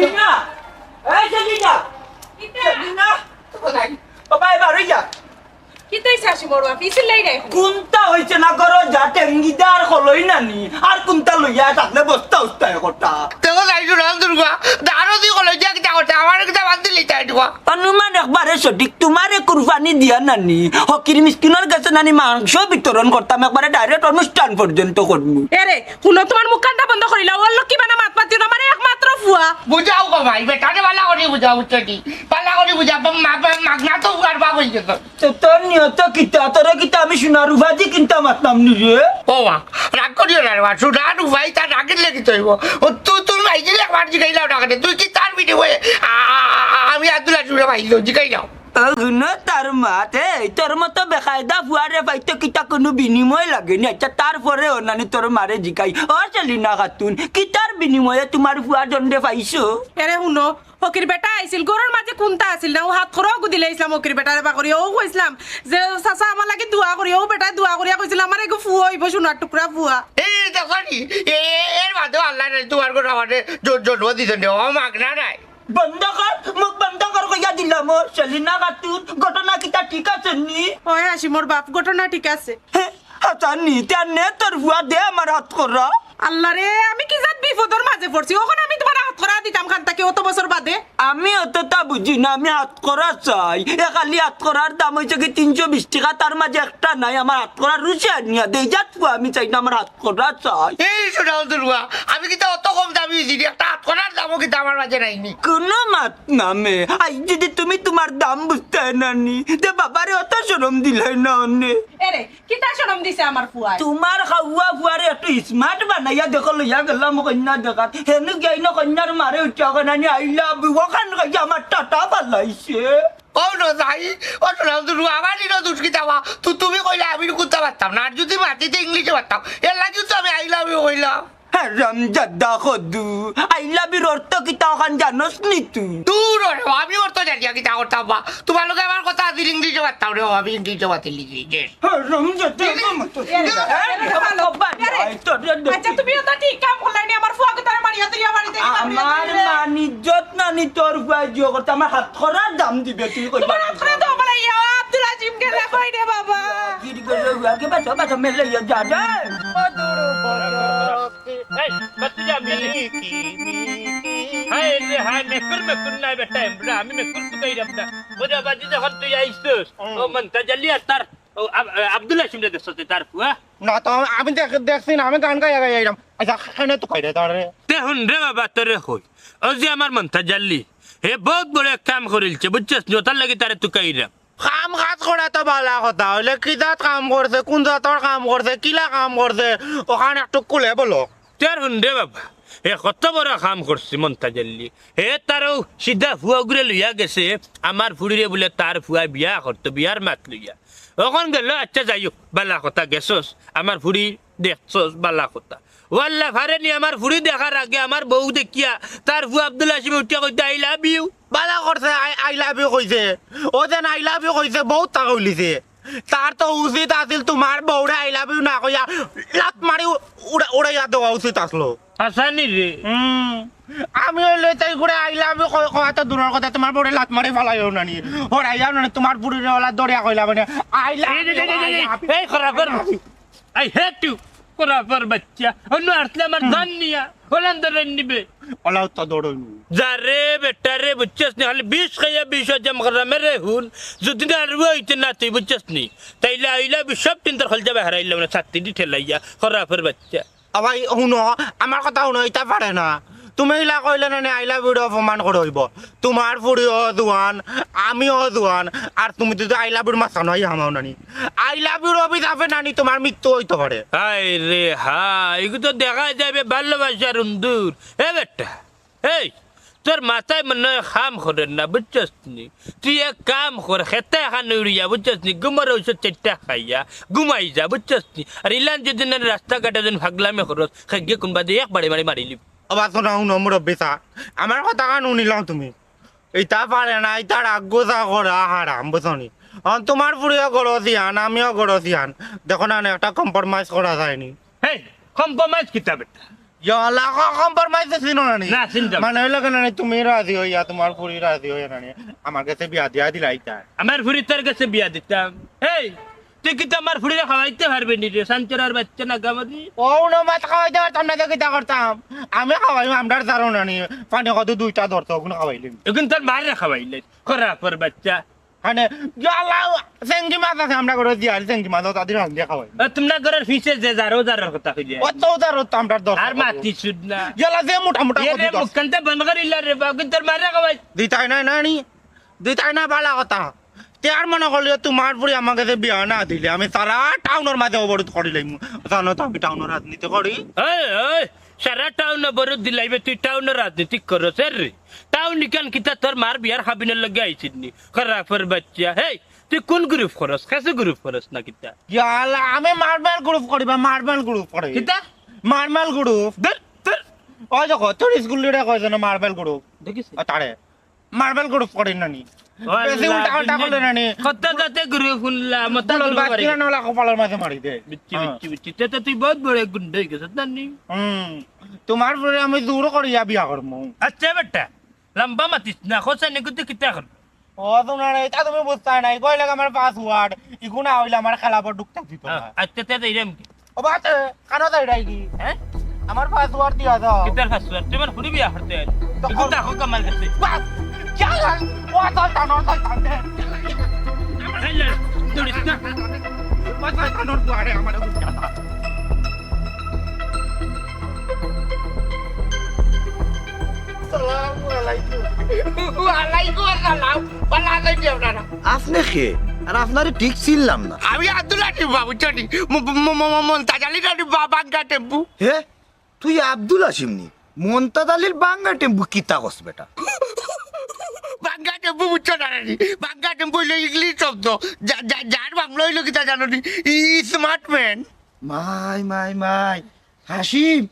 সেলিনা এই সেলিনা সেলিনা বাবা এবার হইয়া কিতাই শাশি মরবা পিছিল লাই নাই কোনটা হইছে না করো যা টেঙ্গিদার হলই নানি আর কোনটা লইয়া থাকলে বস্তা উস্তায় কথা দেখো যাইছো রাম দুর্গা দাঁড়ো দি কলে যা কিটা করতে আমার কিটা বাদ দিলি তাই দিবা অনুমান একবারে সঠিক তোমারে কুরবানি দিয়া নানি হকির মিসকিনের কাছে নানি মাংস বিতরণ করতাম একবারে ডাইরেক্ট অনুষ্ঠান পর্যন্ত করবো এরে শুনো তোমার মুখ কান্না বন্ধ করিলা ওর লোক কি বানা মাত পাতিও না মানে একমাত্র ফুয়া বুঝাও গো ভাই বেটারে বালা করে বুঝাও বুঝছি বালা করে বুঝা মাগনা তো উড়ার বাপ হইছে তো তোর নিয়ত কিতা তোরা কিতা আমি সোনার উভাজি কিনতে মারতাম নি রে ও মা রাগ করিও না রে মা সুরান ভাই তার রাগের লেগে তৈব ও তুই ভাইজি একবার জিগাইলাও টাকাতে তুই কি তার ভিডিও আমি আব্দুল্লাহ সুরে ভাইলো জিগাইলাও তার মাতে তোর মতো বেকায়দা ফুয়ারে পাইতো কিতা কোনো বিনিময় লাগেনি আচ্ছা তারপরে নানি তোর মারে জিকাই ও সেলিনা খাতুন কিতার বিনিময়ে তোমার ফুয়া দণ্ডে পাইছো এরে শুনো ফকির বেটা আইছিল গরুর মাঝে কোনটা আছিল না ও হাত খরও গুদিলে ইসলাম ফকির বেটারে বাকরি ও কইছিলাম যে চাচা আমার লাগি দোয়া করি ও বেটা দোয়া করিয়া কইছিল আমার এগো ফুয়া হইব সোনার টুকরা ফুয়া এই দেখনি এর মাঝে আল্লাহ তোমার করে আমাদের জন্ম দিতেন মাগনা নাই বন্ধ কর মুখ বন্ধ কর কইয়া দিলাম ও সেলিনা খাতুন ঘটনা কিতা ঠিক আছে নি ওই হাসি মোর বাপ ঘটনা ঠিক আছে হাতার নি তার নে তোর ফুয়া দে আমার হাত করা আল্লাহ রে আমি কি জাত বিপদর মাঝে পড়ছি ওখানে আমি তোমার হাত করা দিতাম খান তাকে অত বছর বাদে আমি অতটা বুঝি না আমি হাত করা চাই এ খালি হাত করার দাম হয়েছে কি 320 টাকা তার মাঝে একটা নাই আমার হাত করার রুচি আনিয়া দেই যাত ফুয়া আমি চাই না আমার হাত করা চাই এই শোনাও দুর্গা আমি কিন্তু অত কম দামি দিদি একটা হাত করার দামও কিন্তু আমার মাঝে নাইনি কোনো মাত নামে আই যদি তুমি তোমার দাম বুঝতে নানি তে বাবারে অত শরম দিলাই না অন্যে এরে কিতা শরম দিছে আমার ফুয়া তোমার খাওয়া ফুয়ারে একটু স্মার্ট বানাইয়া দেখো লইয়া গেলাম কন্যা দেখাত হেনু গাই না কন্যার মারে উঠা কানি আই লাভ ওখান গাই আমার টাটা পালাইছে ও যাই ও শোনাও দুর্গা আমার দিনও দুষ্কিতাবা তুমি কইলে আমি কুত্তা পারতাম না আর যদি মাটিতে ইংলিশে পারতাম এর লাগে তো আমি আই লাভ ইউ কইলাম রামজাদা খদু আই লাভ ইউর অর্থ কিতা ওখান জানোস নি তুই দূর রে আমি ওর তো জানিয়া কিতা করতাম বা তোমার লোকে আমার কথা দিল ইংলিশে পারতাম রে আমি ইংলিশে পাতি লিখি আচ্ছা তুমি তো ঠিক কাম করলাইনি আমার ফুয়া কথা মারিয়া তুই আমার বাড়িতে আমার মানিজ্জত নানি তোর ফুয়াই জিও করতে আমার হাত খরার দাম দিবে তুই কই তোমার হাত করে দাও বলে ইয়া আব্দুল আজিম কে দেখই রে বাবা গিরি করে কে বাচ্চা বাচ্চা মেলে ইয়া যা যা Hey, ba't niya miliki? Hay, hay, mekul na beta embra. Ami mekul tu kay rabda. Boda baji da hot ya istos. O man tajalli atar. O Abdullah shimle de sote tar fu ha. না তো আমি দেখছি না আমি গান গাইয়া গাইলাম আচ্ছা কেন তো কইরে তারে Te hunre baba tore hoy. O zi amar man tajalli. He বহুত বড় এক কাম করিলছে বুঝছস নতার লাগি তারে তু কাইরা কাম কাজ করা তো ভালো কথা হইলে কি জাত কাম করছে কোন জাতর কাম করছে কিলা কাম করছে ওখানে একটু কুলে বলো তের হুন্ডে বাবা হে কত বড় কাম করছে মন্তাজাল্লি হে তারও সিধা ফুয়া ঘুরে লইয়া গেছে আমার ফুড়িরে বলে তার ফুয়া বিয়া করতো বিয়ার মাত লইয়া ওখান গেল আচ্ছা যাই হোক বালা কথা গেছস আমার ফুড়ি দেখছস বালা কথা ওয়াল্লা ফারেনি আমার ফুড়ি দেখার আগে আমার বউ দেখিয়া তার ফুয়া আব্দুল হাসিম উঠিয়া কইতে আই লাভ ইউ ভালো করছে আই লাভ ইউ কইছে ও যেন আই লাভ ইউ কইছে বহুত টাকা উলিছে তার তো উচিত আছিল তোমার বউরে আই লাভ ইউ না কইয়া লাত মারি উড়াইয়া দেওয়া উচিত আসলো হাসানি রে আমি হইলে তাই করে আই লাভ ইউ কথা দূরের কথা তোমার বউরে লাত মারি ফেলাইও না নি হরাইয়া না তোমার বুড়িরে ওলা দরিয়া কইলা মানে আই লাভ এই খরাবার আই হেট ইউ খরাবার বাচ্চা অন্য আসলে আমার জান নিয়া হলান্দার নিবে ওলা তো দৌড়ইনু যারে বেটা রে বুঝছস নি খালি 20 খাইয়া 20 জম করা মেরে হুন যদি না রুইতে না তুই বুঝছস নি তাইলে আইলা সব তিনটার খল যাবে হারাইলাম না ছাত্রী দি ঠেলাইয়া খরাফের বাচ্চা আবাই শুনো আমার কথা শুনো এটা পারে না তুমি ইলা কইলে না আই লাভ ইউ অপমান করে হইব তোমার ফুড়িও জোয়ান আমিও জোয়ান আর তুমি যদি আই লাভ ইউর মাথা নয় হামাও নানি আই লাভ ইউর অভিশাপে নানি তোমার মৃত্যু হইতে পারে হাই রে হাই এগুলো তো দেখা যাবে ভালোবাসার উন্দুর এ বেটা এই তোর মাথায় মনে হয় খাম করেন না বুঝছস নি তুই এক কাম কর খেতে খান উড়িয়া বুঝছস নি ঘুমার ঔষধ চারটা খাইয়া ঘুমাই যা বুঝছস নি আর ইলান যদি না রাস্তাঘাটে যেন ভাগলামে খরচ খাইয়ে কোনবা দিয়ে এক বাড়ি মারি মারিলি আবার শোনা শুনো মুরব্বী চা আমার কথা কান শুনিলাম তুমি এটা পারে না এটা রাগোজা করা হারাম বুঝনি তোমার ফুড়িও গড় দিয়ান আমিও গড় দিয়ান দেখো না একটা কম্প্রোমাইজ করা যায়নি এই কম্প্রোমাইজ কিতা বেটা ইয়ালা কম্প্রোমাইজ ছিল না নি না, চিন্তা মানে হইলো কেন তুমি রাজি হইয়া তোমার পুরি রাজি হইয়া না নি আমার কাছে বিয়া দিয়া দিলাইতা আমার ফুরি তোর কাছে বিয়া দিতাম এই তুই কি তো আমার ফুরিরে খাওয়াইতে পারবি নি রে সাঞ্চরার বাচ্চা না গামারি ও না মাছ খাওয়াইতে পারতাম না কিতা করতাম আমি খাওয়াইম আমরা জানো না নি পানি কত দুইটা ধরতো ওগুলো খাওয়াইলিম এখন তোর মারে খাওয়াইলে খরা পর বাচ্চা মানে ইয়ালা সেঙ্গি মাছ আছে আমরা করে দিয়া সেঙ্গি মাছ তাদের হাত দিয়ে খাওয়াই তোমরা ঘরের ফিসে যে যারো কথা কইলে অত উদার হতো আমরা ধর আর মাতি শুদ না ইয়ালা যে মোটা মোটা এ রে মুখখানতে বন্ধ করিলা রে বাবা কিন্তু তোর মারে খাওয়াই দিতাই না নানি দিতাই না বালা কথা তার মনে করলে তোমার পুরি আমার কাছে বিয়া না দিলে আমি সারা টাউনের মাঝে অবরোধ করিলাম জানো তো আমি টাউনের রাজনীতি করি ওই ওই সারা টাউন বড় দিলাইবে তুই টাউনের রাজনীতি করছ রে টাউন নিকান কিতা তোর মার বিয়ার হাবিনের লগে আইছিস নি খরাফের বাচ্চা হেই তুই কোন গ্রুপ করস কাছে গ্রুপ করস না কিতা ইয়ালা আমি মার্বেল গ্রুপ করিবা মার্বেল গ্রুপ করি কিতা মার্বেল গ্রুপ ধর ধর ওই দেখো তোর স্কুল লিডার কইছ না মার্বেল গ্রুপ দেখিস তারে মার্বেল গ্রুপ করি নানি বেশি উল্টা উল্টা করলে নানি কত যাতে গ্রুপ খুললা মত তোর বাচ্চা না কপালের মাঝে মারি দে বিচ্ছি বিচ্ছি বিচ্ছি তে তুই বহুত বড় গুন্ডা হয়ে গেছিস না নি তোমার পরে আমি দূর করিয়া বিয়া করবো আচ্ছা বেটা লম্বা মাতিস না খোসা নিকুতে কিতা কর ও তোমার এটা তুমি বুঝতে নাই কইলে আমার পাসওয়ার্ড ইগুনা হইলে আমার খেলা পর ঢুকতে দিত না আচ্ছা তে ইরাম কি ও বাত কানো দাইড়াই কি হ্যাঁ আমার পাসওয়ার্ড দিয়া দাও কিতার ফাসওয়ার্ড তুই আমার ফুরি বিয়া করতে আই কিতা হো কামাল করতে বাস চল ও তো টানো তো টানে হেলে দড়িস না বাস টানো তো আরে আমার বুঝা না আসসালামু আলাইকুম ওয়ালাইকুম আসসালাম বালা কই আপনারা আপনি খে আর আপনারে ঠিক চিনলাম না আমি আব্দুল্লাহ বাবু চটি মন্তাজালি বাঙ্গা টেম্পু হে তুই আব্দুল হাসিমনি মন্তাদ আলীর বাঙ্গা টেম্পু কিতা কস বেটা বাঙ্গা টেম্পু বুঝছো না রে বাঙ্গা টেম্পু হইলো ইংলিশ শব্দ যার বাংলা হইলো কিতা জানো নি স্মার্ট ম্যান মাই মাই মাই হাসিম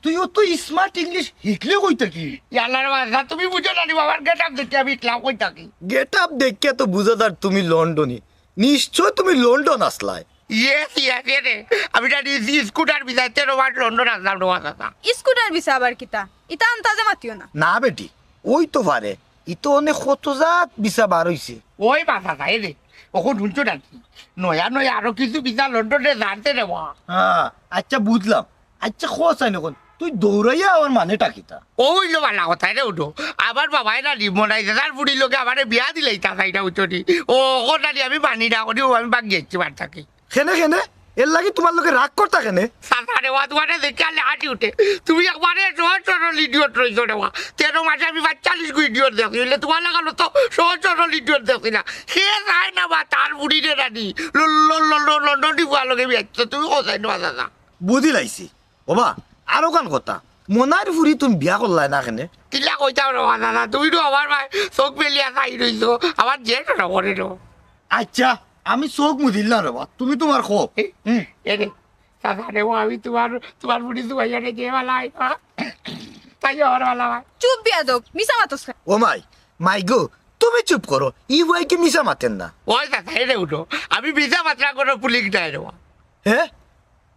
তুই তো স্মার্ট ইংলিশ শিখলে কই থাকি ইয়ালার বাসা তুমি বুঝো না নি বাবার গেট আপ দেখে আমি ক্লাব কই থাকি গেট আপ দেখে তো বুঝাদার তুমি লন্ডনই নিশ্চয় তুমি লন্ডন আসলাই ইয়েস রে আমি জানি স্কুটার বিজাইতে রোবার লন্ডন আসলাম রোবা দাদা স্কুটার বিছা আবার কিতা ইতা আন্তাজে মাতিও না না বেটি ওই তো পারে ই তো অনেক কত জাত বিছা বার হইছে ওই বাসা তাই রে ওখন শুনছো নাকি নয়া নয়া আরো কিছু বিজা লন্ডনে জানতে রে বা হ্যাঁ আচ্ছা বুঝলাম আচ্ছা খোঁজ আই নখন তুই দৌড়াইয়া আমার মানেটা কিতা ওই লো বালা কথা রে উঠো আবার বাবাই না মনাই দাদার বুড়ি লোকে আমার বিয়া দিলেই তা সাইটা উঠি ও ওটা আমি বানি না করি আমি বাগিয়েছি বার থাকি খেনে খেনে এর লাগি তোমার লোকে রাগ করতা কেনে সাসারে ওয়া তোমারে দেখে আলে হাঁটি উঠে তুমি একবারে সহজ সরল ইডিয়ট রইছো রে ওয়া 13 মাসে আমি 45 গো ইডিয়ট দেখি হইলে তোমার লাগালো তো সহজ সরল ইডিয়ট দেখি না সে যায় না বা তার বুড়ি রে রানি লন্ডন ডিপুয়া লগে বিয়াচ্ছ তুমি কোথায় না দাদা বুঝি লাইছি ওবা আরো কান কথা মনার ফুরি তুমি বিয়া করলাই না কেনে কিলা কইতাম রে ওয়া দাদা তুমি তো আমার ভাই চোখ মেলিয়া চাই রইছো আমার জেট না করে রে আচ্ছা আমি চোখ মুদিলাম রে বা তুমি তোমার খো এরে সাসারে ওয়া আমি তোমার বুড়ি দুয়াইয়া রে যে वाला আই তাই আর वाला ভাই চুপ বিয়াদব মিছা মাতস খায় ও মাই গো তুমি চুপ করো ই ভাই কি মিশা মাতেন না ওই সাসা এরে উঠো আমি বিজা মাত্রা করে পুলিশ নাই রে ওয়া হে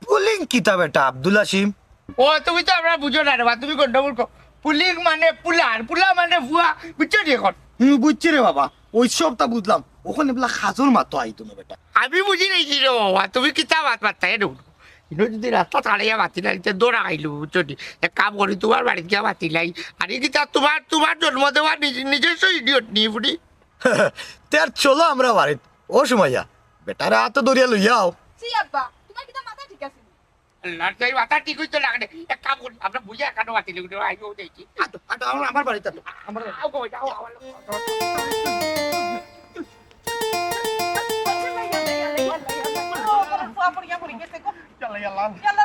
পুলিং কিতা বেটা আব্দুল হাসিম ও তুমি তো আমরা বুঝো না রে বা তুমি গন্ডগোল কর পুলিশ মানে পুলা মানে ভুয়া বুঝছো নি এখন বুঝছি রে বাবা ওই সবটা বুঝলাম ওখানে বলা খাজুর মাতো আইতো না বেটা আমি বুঝি নাই রে বাবা তুমি কিতা বাত বার্তা এরে উঠো ইনো যদি রাস্তা ছাড়াইয়া বাতি লাইতে দৌড়া খাইলো বুঝছো নি এক কাম করি তোমার বাড়িতে গিয়া বাতি লাই আর এই কিতা তোমার জন্ম দেওয়া নিজস্ব ইডিয়ট নি বুড়ি তার চলো আমরা বাড়িত ও সুমাইয়া বেটারা হাতে দরিয়া লইয়াও সি আব্বা তোমার কিতা মাথা ঠিক আছে লড়াই মাথা ঠিক হইতো না এক কাম করি আমরা বুঝে একানো বাতি লিখে আইও দেখি আমার বাড়িতে আমার আও গো যাও আমার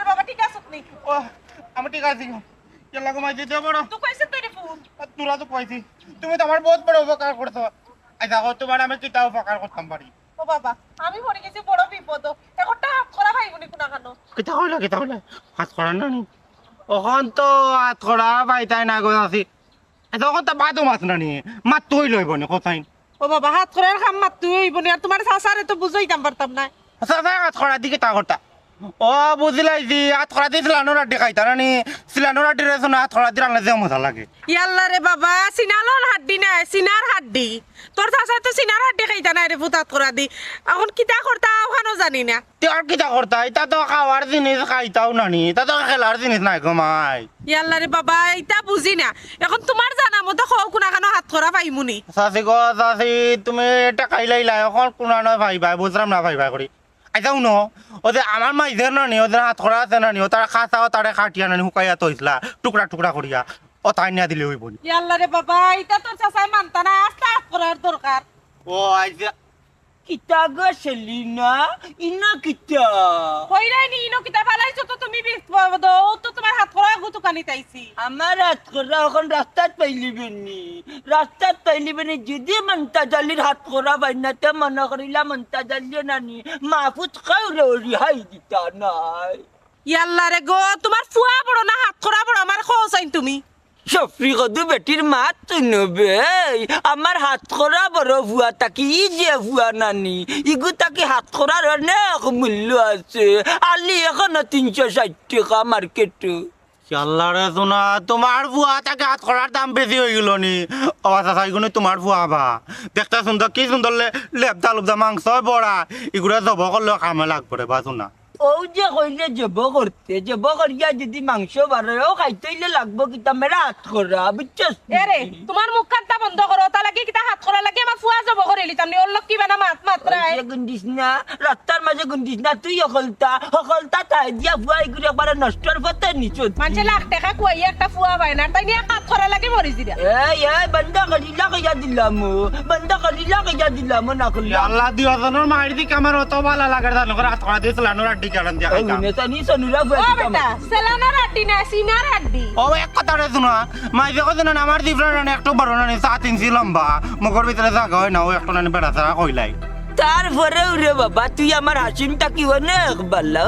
বাবা ঠিক আছে নি ও আমি ঠিক আছি চল লাগো মাই দিতে বড় তুই কইছিস তুই ফোন তোরা তো কইছি তুমি তো আমার বহুত বড় উপকার করছো আচ্ছা তোমার আমি কিতা উপকার করতাম পারি ও বাবা আমি পড়ে গেছি বড় বিপদ একটা হাত করা ভাইবনি কোনা কেন কিতা হইলা হাত করা না নি ওখান তো হাত করা পাইতাই না গো আছি তখন তো বাদও মাছ না নি মাত তুই লইব নি কোথায় ও বাবা হাত করার কাম মাত তুই হইবনি আর তোমার সাসারে তো বুঝাইতাম পারতাম না আচ্ছা হাত করা দিকে তা করতা ও বুঝলাইছি হাত খরা দিয়ে সিলানোর আড্ডি খাইতা নানি সিলানোর আড্ডি রেছো না হাত খরা দিয়ে রান্না যে মজা লাগে ইয়াল্লা রে বাবা সিনালোর হাড্ডি নাই সিনার হাড্ডি তোর চাচা তো সিনার হাড্ডি খাইতা নাই রে ফুতাত করা দি এখন কিতা করতা ওখানো জানি না তুই আর কিতা করতা এটা তো খাওয়ার জিনিস খাইতাও নানি এটা তো খেলার জিনিস নাই কমাই ইয়াল্লা রে বাবা এটা বুঝি না এখন তোমার জানা মতো খাও কোনা খানো হাত করা পাইমুনি চাচি গো চাচি তুমি টাকাই লাইলা এখন কোনা নয় ভাই ভাই বুঝলাম না ভাই ভাই করি আইতাও ন ওদের আমার মাইদের নানি ওদের হাত খরা আছে নানি ও তারা খাসাও তারে খাটিয়া নানি হুকাইয়া তৈসলা টুকরা টুকরা করিয়া ও তাই নিয়া দিলে হইব ইয়াল্লা রে বাবা এটা তোর চাচাই মানতা না আস্তে হাত করার দরকার ও আইসা কিতা গো সেলিনা ইনা কিতা কইরাই নি ইনো কিতা ফালাইছো তো তুমি ও তো তোমার হাত করা গুতুকানি তাইছি আমার হাত করা এখন রাস্তাত পাইলিবেনি রাস্তাত পাইলিবেনি যদি মন্তাজালির হাত করা বাইনাতে মনে করিলা মন্তাজালি নানি মাহফুজ খাওরে রিহাই দিতা নাই ইয়াল্লা রে গো তোমার ফুয়া বড় না হাত করা বড় আমার খোসাইন তুমি সফরি কদু বেটির মাত শুনবে আমার হাত করা বড় ভুয়া তাকি ই যে ভুয়া নানি ইগু তাকি হাত করার অনেক মূল্য আছে আলি এখন 360 টাকা মার্কেটে আল্লাহ রে শোনা তোমার বুয়া তাকে হাত করার দাম বেশি হয়ে গেল নি ও চাচা এগুলো তোমার বুয়া বা দেখতে সুন্দর কি সুন্দর লেপদা লুপদা মাংস বড়া এগুলো জব করলেও কামে লাগবে বা শোনা ও যে কইলে জব করিয়া যদি মাংস বাড়ায়ও খাইতেইলে লাগবো কিতা মেরা হাত করা বুঝছস এরে তোমার মুখ কান্তা বন্ধ করো তা লাগি কিতা হাত করা লাগি আমার ফুয়া যাব করে লিতাম নি ওর লোক কি বানা মাত্রায় গুন্দিস না রাস্তার মাঝে গুন্দিস না তুই হকলতা তাই দিয়া ভুয়া এগুলো একবার নষ্টর পথে নিচত মানুষে লাখ টাকা কুয়াই একটা ফুয়া পায় না তাই নিয়ে হাত করা লাগে মরিছি রে এই বন্ধ করিলা কইয়া দিলাম না করলাম আল্লাহ দিও জনের মাইর দিকে আমার অত ভালো লাগে জানো করে হাত করা দিয়ে চালানোর আড্ডি কারণ দিয়া খাইতাম নেতানি সনুরা ও বেটা সেলানার হাড্ডি না সিনার হাড্ডি ও এক কথা রে শোনা মাই দেখো না আমার দিফরান একটু বড় না 7 ইঞ্চি লম্বা মুখের ভিতরে জায়গা হয় না ও একটু না বেড়া ছাড়া কইলাই তারপরে রে বাবা তুই আমার হাসিমটা কি অনেক ভালো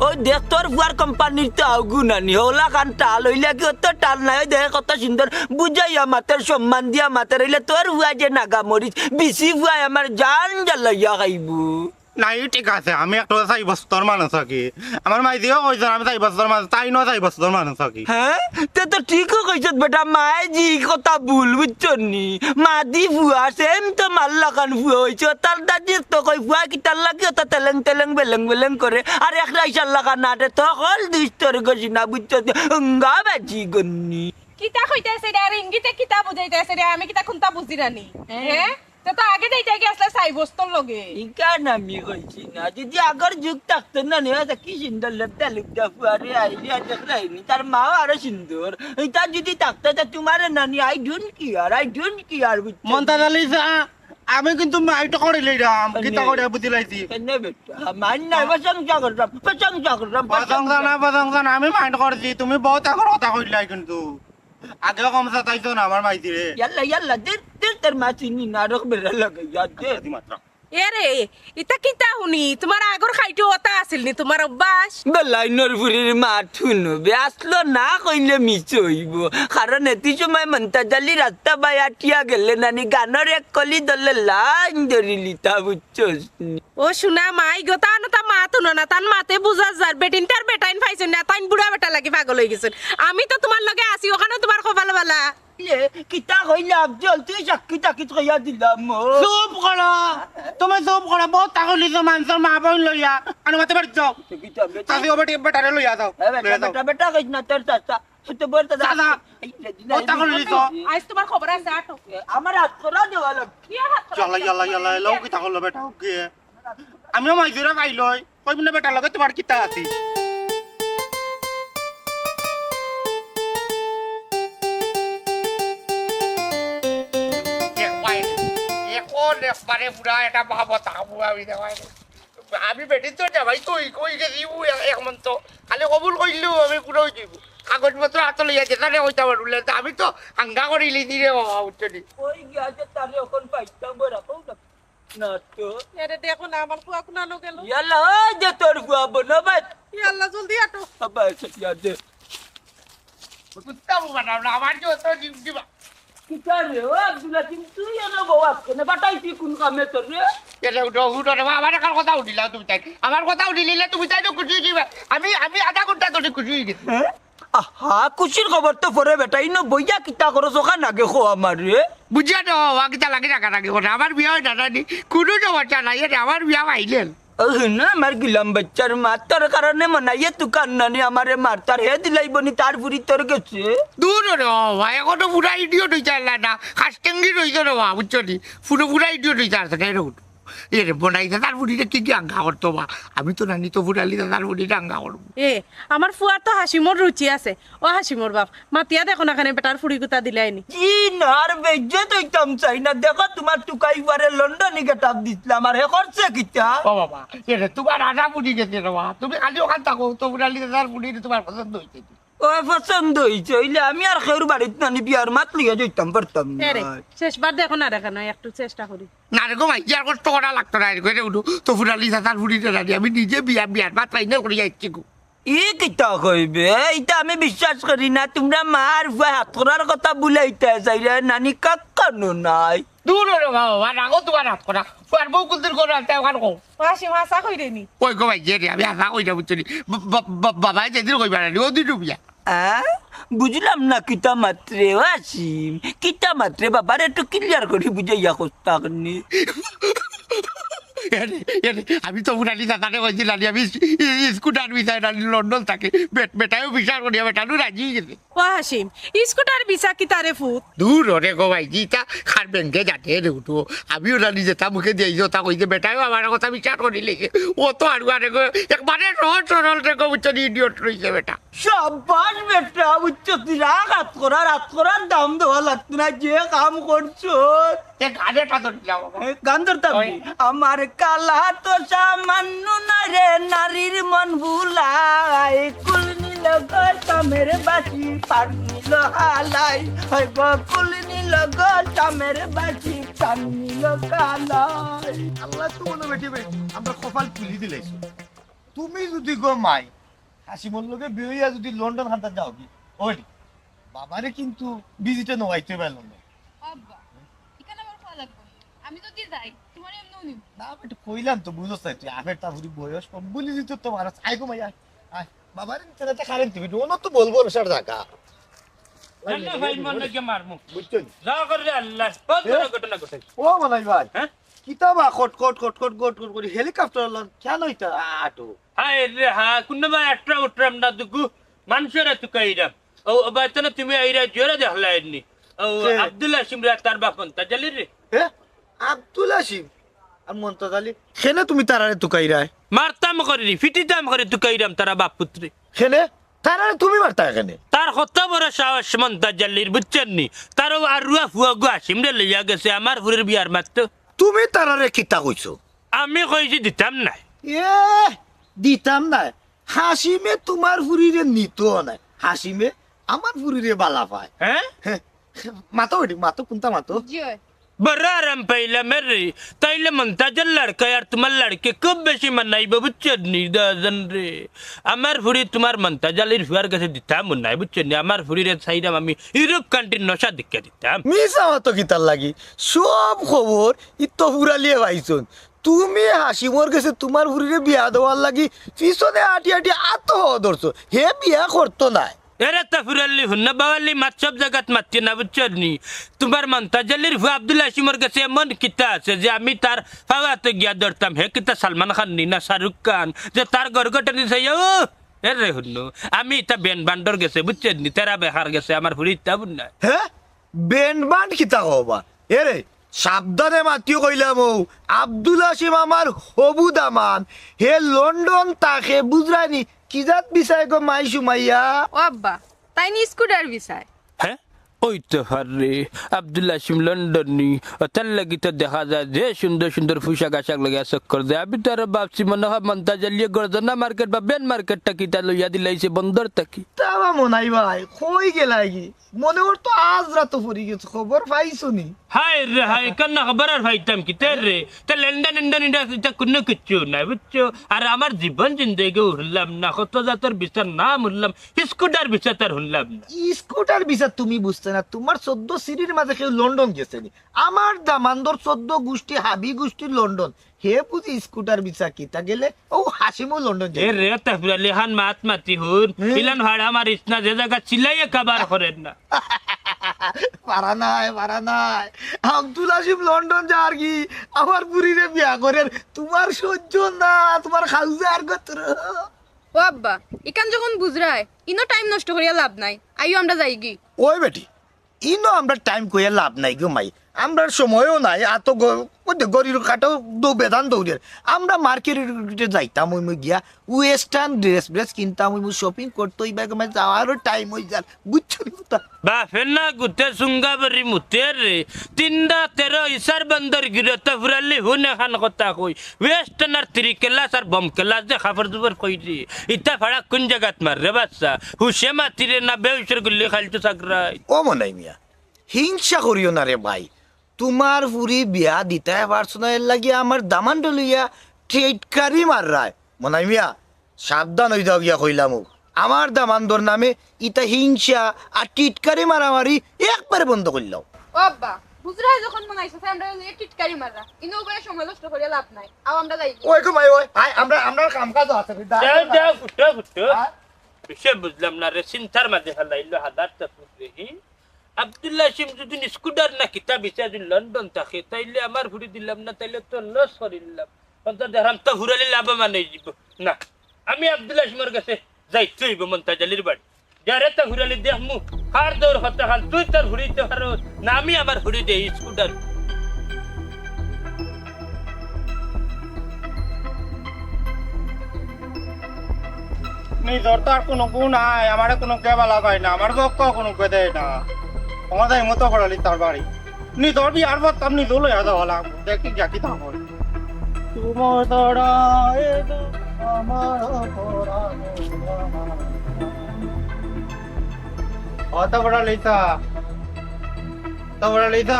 ও দেখ তোর ফুয়ার কোম্পানির তো আগুন আনি হলা কান টাল হইলে কি অত টাল নাই দেখ কত সুন্দর বুঝাইয়া মাতার সম্মান দিয়া মাতার হইলে তোর ফুয়া যে নাগা মরিচ বেশি ফুয়াই আমার জান জ্বালাইয়া খাইব নাই ঠিক আছে আমি একটু 4 বছর মানুষ কি আমার মাই দিও কইছ আমি 4 বছর মানুষ তাই ন 4 বছর মানুষ কি হ্যাঁ তে তো ঠিকও কইছ বেটা মায়ে জি কথা ভুল বুঝছনি মা দি ফুয়া সেম তো মাল্লা কান ফুয়া হইছ তার দাদি তো কই ফুয়া কি তার লাগে তো তেলেং বেলেং করে আর এক রাইশাল্লা কান নাটে তো কল দুইস্তর গছি না বুঝছ গা বাজি গন্নি কিতা কইতাছে রে আর ইঙ্গিতে কিতা বুঝাইতাছে রে আমি কিতা কোনটা বুঝি রানি হ্যাঁ তো আগে দেইতা কি আসলে সাই বস্তর লগে ইকান আমি কইছি না যদি আগর যুগ থাকতো না নেওয়া কি সুন্দর লুকটা ফুয়ারে আইডিয়া দেখলাইনি তার মাও আরো সুন্দর এটা যদি থাকতো তা তোমার নানি I don't care Montaj Ali আমি কিন্তু মাইটা করে লইরাম কিতা করে বুঝি লাইছি কেন বেটা মান না প্রশংসা করলাম প্রশংসা না আমি মাইন্ড করছি তুমি বহুত আগর কথা কইলাই কিন্তু আগে কম সাতাইছো না আমার মাইতি রে ইয়াল্লা দের তোর মা চিনি নাটক বেড়া লাগে ইয়াদ মাত্র এরে ইতা কিতা শুনি তোমার আগর খাইটো ওটা আছিল নি তোমার অভ্যাস বেলাইনর ফুরির মা শুনবে আসলো না কইলে মিছ হইব কারণ এতি সময় মন্তাজালি রাস্তা বাই আটিয়া গেলে নানি গানের এক কলি দলে লাইন ধরিলি তা বুঝছস ও শুনা মাই গো তা মা তুনো না তান মাতে বুঝা যার বেটিন তার বেটাইন পাইছেন না তাইন বুড়া বেটা লাগি পাগল হয়ে গেছেন আমি তো তোমার লগে আছি ওখানে তোমার কপাল বালা কিতা কইলে আফজল তুই চাকি কইয়া দিলাম চুপ করো তুমি চুপ করো বহুত টাকা লিছো মানুষের মা বোন লইয়া আনো মাতে বাড়ি যাও চাষি বেটি বেটারে লইয়া যাও বেটা কইস না তোর চাচা তো বলতে দাদা বহুত টাকা লিছো আজ তোমার খবর আছে আটো আমার হাত করা দেওয়া লাগবে কি হাত ইয়াল্লা লও কি টাকা লো বেটা ওকে আমিও মাইজুরা পাই লই কইবনে বেটার লগে তোমার কিতা আছে একবারে পুরা একটা ভাবতা আমি দেখাই আমি বেটি তো যাবাই তুই কই গেছি এক মন্ত খালি কবুল করলেও আমি পুরো যাইব কাগজপত্র হাতে লইয়া যেতানে হইতে পারলে আমি তো হাঙ্গা করিলি দিরে বাবা উঠছি ওই গিয়াছে তাহলে এখন পাইতাম বড় না তো এরে দেখো না আমার ফুয়া কুনানো গেল ইয়াল্লা ওই যে তোর বুয়া বনবাত ইয়াল্লা জলদি আটো বাবা ইয়াদ কুত্তা বানাও না আমার যে তো দিবা কিতা রে ও আব্দুল হাকিম তুই এনে বউ আজকে বাটাইছি কোন কামে তোর রে এটা উঠো উঠো রে আমার কার কথা উঠিলা তুমি তাই আমার কথা উঠিলে তুমি তাই তো খুশি হইবা আমি আধা ঘন্টা ধরে খুশি হয়ে গেছি আহা খুশির খবর তো পরে বেটা ইনো বইয়া কিতা করো চোখা নাগে খো আমার রে বুঝিয়া তো কিতা লাগে টাকা লাগে কথা আমার বিয়া হয় দাদা কোনো সমস্যা নাই এটা আমার বিয়া আইলেন না আমার গিলাম বাচ্চার মার তোর কারণে মনাইয়ে তু কান্নানি আমারে মারতার হে দিলাইবনি তার বুড়ি তোর গেছে দূর রে বাবা এখনো পুরা ইডিয়ট হইতে না খাসটেঙ্গি রইছে রে বাবা বুঝছো নি পুরা ইডিয়ট হইতে আসছে না এরকম এর বনাইছে তার বুড়িটা কি আঙ্গা করতো বা আমি তো নানি তো ফুটালি তার বুড়িটা আঙ্গা করবো এ আমার ফুয়ার তো হাসিমর রুচি আছে ও হাসিমর বাপ মাতিয়া দেখো না খানে বেটার ফুড়ি গুতা দিলাইনি জি না আর বেজ্জত হইতাম চাই না দেখো তোমার টুকাই পারে লন্ডনে গেটাপ দিছিলাম আর হে করছে কিতা ও বাবা এটা তোমার আধা বুড়ি গেছে রে বাবা তুমি খালি ওখান থাকো তো ফুটালি তার বুড়ি তোমার পছন্দ হয়েছে ওই পছন্দ হইছে হইলে আমি আর খেউর বাড়িত নানি বিয়ার মাত লিয়ে যাইতাম পারতাম না রে শেষবার দেখো না দেখা নয় একটু চেষ্টা করি না রে গো ভাই আর কষ্ট করা লাগতো না এরকম উঠো তো ফুটালি তার বুড়িটা রানি আমি নিজে বিয়ার ভাত পাই না করে যাচ্ছি গো ই কিতা কইবে এইটা আমি বিশ্বাস করি না তোমরা মার হাত করার কথা বুলাইতে চাইলে নানি কাকানো নাই দূর রে বাবা রাগো তোমার হাত করা ফুয়ার বউ কুলদের করে আনতে ওখানে কো হাসিম হাসা কইরেনি ওই গো ভাই রে আমি আশা কইরা বুঝছি বাবা যেদিন কইবা না ও দিটু বিয়া বুঝলাম না কিতা মাত্রে আসিম কিতা মাত্রে বাবার একটু ক্লিয়ার করে বুঝাইয়া কস্তাকনি আমি তো উনালি দাদারে বলছিলাম আমি স্কুটার বিষয় লন্ডন থাকে বেটাও বিচার করিয়া বেটানো রাজি গেছে ও হাসিম স্কুটার বিসা কি তারে ফুট দূর রে গো ভাই জিটা খার ব্যাংকে যাতে রে উঠো আমি ওনালি যেটা মুখে দিয়ে তা কইছে বেটাও আমার কথা বিচার করি লেগে ও তো আর আরে গো একবারে সহজ সরল রে গো বুঝছো ইডিয়ট রইছে বেটা সাব্বাস বেটা উচ্চ হাত করার দাম দেওয়া লাগতো না যে কাম করছো এ গাড়িটা তো দিলাম গান ধরতাম আমার কালা তো সামান্য না রে নারীর মন ভুলাই কুল নীল গমের বাসি পার নীল হালাই হয় গো কুল নীল গমের বাসি পার নীল কালাই আল্লাহ তো মনে বেটি বে আমরা কপাল তুলি দিলাইছো তুমি যদি গো মাই হাসিমর লগে বিয়া যদি লন্ডন হান্তা যাও কি ওই বাবারে কিন্তু ভিজিটে নয়াইতে পারলাম না আব্বা এখানে আমার ভালো লাগবে আমি যদি যাই তোমার এমনিও নিব না বেটা কইলাম তো বুঝছ না তুই আফের তা বুড়ি বয়স কম বলি দিত তো মারা আই গো মাইয়া আয় বাবারে নিতে খারেন তুমি ওনো তো বলবো না স্যার ঢাকা আল্লাহ ভাই মনে কে মারমু বুঝছো যা করে আল্লাহ কত বড় ঘটনা ঘটে ও মালাই ভাই হ্যাঁ কিতাবা কট কট কট কট কট কট করে হেলিকপ্টার লন কেন হইতা আটো হায় রে হা কুন্নবা আটরা উটরাম না দুগু মানুষেরা তুকাইরাম ও বাতনা তুমি আইরা জোরে দেহলাইনি ও আব্দুল্লাহ সিমরা তার বাপন তাজালি রে এ আব্দুল হাসিম আর মন্তজ আলী খেনে তুমি তারারে তুকাই রায় মারতাম করি ফিটিতাম করে তুকাইরাম তারা বাপ পুত্রে খেনে তারারে তুমি মারতা এখানে তার কত বড় সাহস মন্তাজাল্লির বুঝছেন নি তার আর রুয়া ফুয়া গো আসিমরে লইয়া গেছে আমার ফুরের বিয়ার মাত্র তুমি তারারে কিতা কইছো আমি কইছি দিতাম না এ দিতাম না হাসিমে তোমার ফুরিরে নিত না হাসিমে আমার ফুরিরে বালা পায় হ্যাঁ মাতো ওটি মাতো কোনটা মাতো জয় बड़ा आराम पाहिला मेरे ताईला म्हणता लड़का यार तुम्हार लड़के खूप बेशी मनाई बुच्चनी दजन रे আমার ফুরি তোমার মন্তা জালির ফুয়ার কাছে দিতাম নাই বুঝছেন আমার ফুরিরে চাইরাম আমি ইউরোপ কান্ট্রির নশা দিকে দিতাম মিসা মাতো কিতার লাগি সব খবর ইতো ফুরালিয়ে ভাইছুন তুমি হাসিমর কাছে তোমার ফুরিরে বিয়া দেওয়ার লাগি পিছনে আটি আটি আত ধরছো হে বিয়া করতো নাই এরে তাফুরাল্লি হুন্না বাওয়াল্লি মাত সব জায়গাত মাতি না বুঝছনি তোমার মন্তা জালির ফুয়া আব্দুল হাসিমর কাছে এমন কিতা আছে যে আমি তার ফাওয়াতে গিয়া ধরতাম হে কিতা সালমান খান নি না শাহরুখ খান যে তার গরগটা দিছে ও এরে হুন্নু আমি তা বেন বান্ডর গেছে বুঝছনি তেরা বেহার গেছে আমার ফুরি তা বুঝনা হ্যাঁ বেন্ড বান্ড কিতা হবা এরে সাবধানে মাতিও কইলাম ও আব্দুল হাসিম আমার হবু দামান হে লন্ডন তাকে বুঝরানি কি জাত বিষয় গো মাই সুমাইয়া ও আব্বা তাই নি স্কুটার বিষয় হ্যাঁ ওই তো হারে আব্দুল হাসিম লন্ডনী তার লাগি তো দেখা যায় যে সুন্দর সুন্দর পোশাক আশাক লাগে চক্কর দেয় আমি তার ভাবছি মনে হয় মন্তা জ্বালিয়ে গর্জনা মার্কেট বা বেন মার্কেটটা কিতা লইয়া দিলাইছে বন্দর তাকি তাবা মনাই ভাই কই গেলাই কি মনে ওর তো আজ রাত পড়ি গেছে খবর পাইছো নি হায় রে হায় কান্না খবর আর ভাইতাম কি তের রে তা লন্ডন ইন্ডিয়া কোনো কিচ্ছু নাই বুঝছো আর আমার জীবন জিন্দগি উড়লাম না কত জাতর বিচার নাম উড়লাম স্কুটার বিচার তার উড়লাম না স্কুটার বিচার তুমি বুঝতে করছে না তোমার 14 সিরির মাঝে কেউ লন্ডন গেছে নি আমার দামান্দর 14 গোষ্ঠী হাবি গোষ্ঠীর লন্ডন হে বুঝি স্কুটার বিচা কিতা গেলে ও হাসিমও লন্ডন এ রে তাফরালি খান মাত মাতি হুন ইলান ভাড়া মারিস না যে জায়গা চিল্লাইয়ে কাবার করেন না পারা নাই আব্দুল আসিম লন্ডন যার কি আমার বুড়িরে বিয়া করেন তোমার সহ্য না তোমার খাউজা আর গত্র ও আব্বা ইকান যখন বুঝরায় ইনো টাইম নষ্ট করিয়া লাভ নাই আইও আমরা যাই কি ওই বেটি ইনো আমরা টাইম কইয়া লাভ নাই গো মাই আমরা সময়ও নাই এত গরির কাটাও বেদান দৌড়ের আমরা মার্কেটে যাইতাম ওই গিয়া ওয়েস্টার্ন ড্রেস কিনতাম ওই শপিং করতে ওই ব্যাগ যাওয়ারও টাইম হয়ে যার বুঝছো কথা বা ফেনা গুতে সুঙ্গাবরি মুতের রে 3-13 ইসার বন্দর গিরে তাফরালি হুন খান কথা কই ওয়েস্টার্ন আর 3 ক্লাস আর বম ক্লাস যে খবর দুবার কই রে ইতা ভাড়া কোন জায়গাত মার রে বাচ্চা হুশে মাতিরে না বেউসর গুলি খালতো সাগরাই ও মনাই মিয়া হিংসা করিও না রে ভাই তোমার পুরি বিয়া দিতে পারছো না এর লাগি আমার দামান লইয়া ঠেটকারি মার রায় মনাই মিয়া সাবধান হয়ে যাও গিয়া কইলাম আমার দামান্দর নামে ইটা হিংসা আর টিটকারি মারামারি একবারে বন্ধ করলাম ও আব্বা বুঝরায় যখন মনাইছে আমরা টিটকারি মাররা ইনো করে সময় নষ্ট করিয়া লাভ নাই আও আমরা যাই কি ওই গো মাই ওই আই আমরা কাম কাজ আছে যাও যাও ফুটো ফুটো সে বুঝলাম না রে চিন্তার মাঝে হালাইলো হাদার তাফরি আব্দুল্লাহ সিম যদি স্কুটার না কিতাব ইসা যদি লন্ডন থাকে তাইলে আমার ঘুরে দিলাম না তাইলে তো লস করিলাম অন্তত দেখাম তো ঘুরালে লাভ মানে যাব না আমি আব্দুল্লাহ সিমের কাছে যাইতে হইব মন্তাজালির বাড়ি যারে তো ঘুরালে দেখমু কার দৌড় হতে খান তুই তোর ঘুরিতে পারো না আমি আমার ঘুরি দেই স্কুটার নিজর তো আর কোনো গু নাই আমার কোনো কেবা লাগাই না আমার পক্ষ কোনো কে দেয় না আমার তাই মতো পড়ালি তার বাড়ি নিজর বিয়ার পর তার নিজও লইয়া যাওয়া লাগবো দেখি যাকি তা হয় তোমার দ্বারা আমার অত বড় লইতা তো বড় লইতা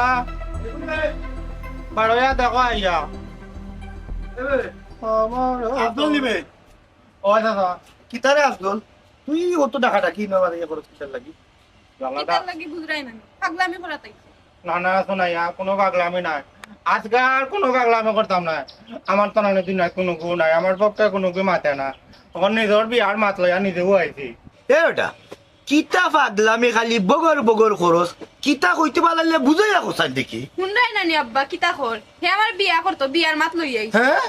বাড়িয়া দেখো আইয়া আমার আব্দুল নিবে ও দাদা কিতারে আব্দুল তুই অত টাকাটা কি না বাড়িয়া করছ কিতার লাগি কিতার লাগি বুঝরাই না পাগলামি করা তাই না না শোনাইয়া কোনো পাগলামি নাই আজকে আর কোনো পাগলামি করতাম না আমার তো নানি দিন কোনো গু নাই আমার পক্ষে কোনো গু মাতে না তখন নিজের বিয়ার মাত লইয়া নিজেও আইছি এ ওটা কিতা পাগলামি খালি বগর খরচ কিতা কইতে পারলে বুঝাইয়া কোথায় দেখি শুনরাই নানি আব্বা কিতা কর হে আমার বিয়া করতো বিয়ার মাত লই আইছে হ্যাঁ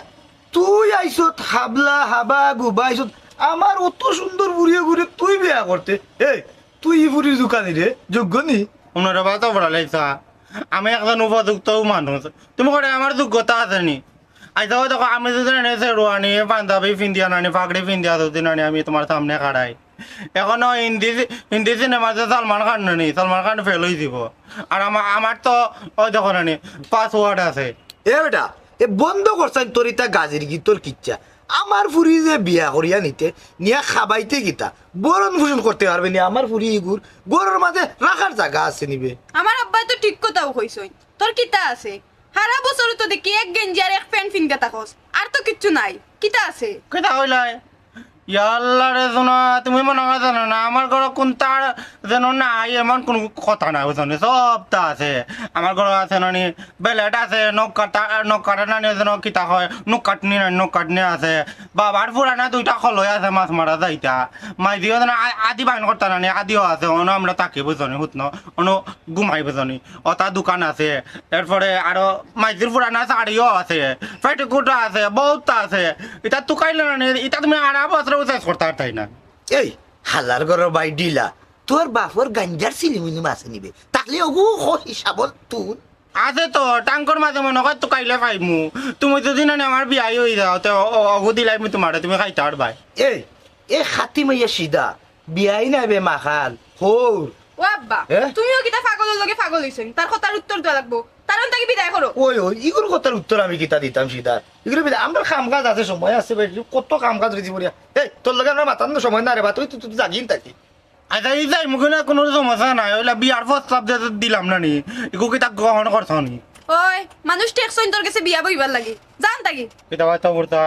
তুই আইছত হাবলা হাবা গুবা আইছত আমার অত সুন্দর বুড়িয়ে ঘুরে তুই বিয়া করতে এই তুই ই বুড়ির দোকানি রে যোগ্য নি ওনারা বাতো পড়া লাইছা আমি একজন উপযুক্ত মানুষ তুমি করে আমার যোগ্যতা আছে নি আইসা দেখো আমি যদি এনেছে রোয়ানি পাঞ্জাবি ফিন্দিয়া নানি পাগড়ি ফিন্দিয়া যদি নানি আমি তোমার সামনে কাড়াই এখনো হিন্দি সিনেমাতে সলমান খান নানি সলমান খান ফেল হয়ে দিব আর আমার তো ওই দেখো নানি পাসওয়ার্ড আছে এ বেটা এ বন্ধ করছেন তোর ইতা গাজির কি তোর কিচ্ছা আমার ফুরি যে বিয়া করিয়া নিতে নিয়া খাবাইতে গিতা বরণ ভূষণ করতে পারবে নি আমার ফুরি ইগুর গরুর মাঝে রাখার জায়গা আছে নিবে আমার আব্বাই তো ঠিক কথাও কইছই তোর কিতা আছে সারা বছর তো দেখি এক গেঞ্জি আর এক প্যান্ট ফিনতে থাকস আর তো কিচ্ছু নাই কিতা আছে কেটা হইলাই ইয়াল্লা রে শোনা তুমি মনে হয় জানো না আমার ঘরে কোন তার যেন নাই এমন কোনো কথা নাই বুঝলি সব তা আছে আমার ঘরে আছে নানি বেলেট আছে নখ কাটা নানি যেন কিতা হয় নখ কাটনি আছে বাবার পুরানা 2টা খলই আছে মাছ মারা যাইতা মাইদিও যেন আদি বাইন করতা নানি আদিও আছে অন আমরা তাকে বুঝনি হুতন অন ঘুমাই বুঝনি অতা দোকান আছে এরপরে আরো মাইদির পুরানা শাড়িও আছে পেটিকুটা আছে বহুত আছে এটা তুকাইলে নানি এটা তুমি আর বছর উচাইজ করতে তাই না এই হালার ঘরের বাই ডিলা তোর বাপর গাঞ্জার সিলিমিনি মাছে নিবে তাহলে ওগু হিসাবত তুন আছে তো টাঙ্কর মাঝে মনে হয় তো কাইলে পাইমু তুমি যদি না আমার বিয়াই হয়ে যাও তো অগু দিলাই আমি তোমার তুমি খাইতে পারবাই এই এ খাতি মাইয়া সিধা বিয়াই নাইবে মাখাল হৌর ও আব্বা এ? তুমিও কিতা পাগলের লগে পাগল হইছেন তার কথার উত্তর দেওয়া লাগবো কারণ তাকে বিদায় করো ওই ইগুর কথার উত্তর আমি কিতা দিতাম সিধা এগুলো আমরা কাম কাজ আছে সময় আছে বেটি কত কাম কাজ রয়েছে বলিয়া এই তোর লগে আমার মাতার সময় না রে বা তুই তুই জাগিন থাকি আচ্ছা এই যাই মুখে না কোনো সমস্যা নাই ওইলা বিয়ার প্রস্তাব দিলাম না নি এগু কি তা গ্রহণ করছ নি ওই মানুষ টেকসইন তোর কাছে বিয়া বইবার লাগে জান তাকি এটা হয়তো বলতা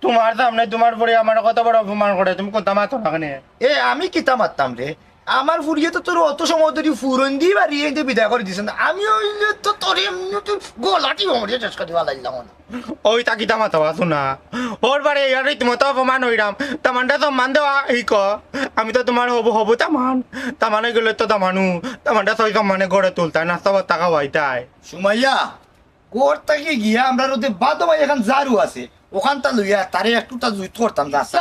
তোমার সামনে তোমার পরে আমার কত বড় অপমান করে তুমি কোনটা মাতো না কেন এ আমি কিতা মারতাম রে আমার ফুরিয়ে তো তোর অত সময় ধরে ফুরন দিয়ে বাড়িয়ে বিদায় করে দিছেন আমি হইলে তো তোর এমনি তো গোলাটি মরিয়ে চেষ্টা করি ভালাইলাম না ওই তাকিতা মাথা আসো না ওর বারে ইয়ার রীতিমতো অপমান হইরাম তামানটা সম্মান দেওয়া এই ক আমি তো তোমার হবো হবো তামানে গেলে তো তামানটা সই সম্মানে গড়ে তুলতায় নাস্তা বাত্তা খাওয়াইতায় সুমাইয়া কোর থেকে গিয়া আমরা রোদে বাদো ভাই এখন জারু আছে ওখানটা লইয়া তারে একটুটা জুইত করতাম যাচ্ছে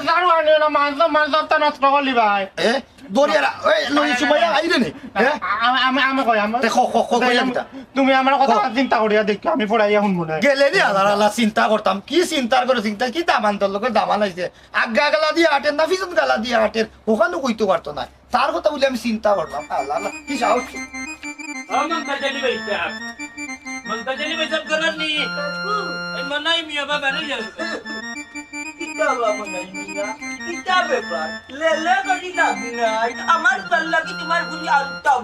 জানো আনিও না মাছ নষ্ট করলি ভাই এ দরিয়া ওই লই সুমাইয়া আইরে নে আমি কই আমি দেখো কইলাম তা তুমি আমার কথা চিন্তা করিয়া দেখো আমি পড়াইয়া শুনবো না গেলে রে আল্লাহ চিন্তা করতাম কি চিন্তার করে চিন্তা কি দামান তোর লোকের দামান আইছে আজ্ঞা গালা দিয়ে হাটের না পিছন গালা দিয়ে হাটের ওখানে কইতে পারতো না তার কথা বলে আমি চিন্তা করলাম আল্লাহ আল্লাহ কি সাহস মমতাজলি ভাই সাহেব মমতাজলি ভাই সাহেব করার নি মনাই মিয়া বাবা রে যাও কিতা বাবা নাই মিয়া কিতা ব্যাপার লেলে করি না নাই আমার পাল্লা কি তোমার বুঝি আলতাম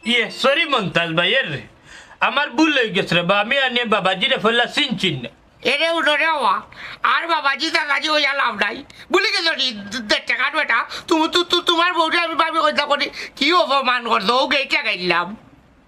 ইয়ে সরি মমতাজ ভাই রে আমার ভুল হয়ে গেছে রে বা আমি আনিয়ে বাবাজি রে ফেলা চিনচিন না এরে উঠো রে হওয়া আর বাবাজি দাদাজি হইয়া লাভ নাই বলি গেছো নি টাকা বেটা তোমার বউটা আমি ভাবি কথা করি কি অপমান করছো ও গেইটা গাইলাম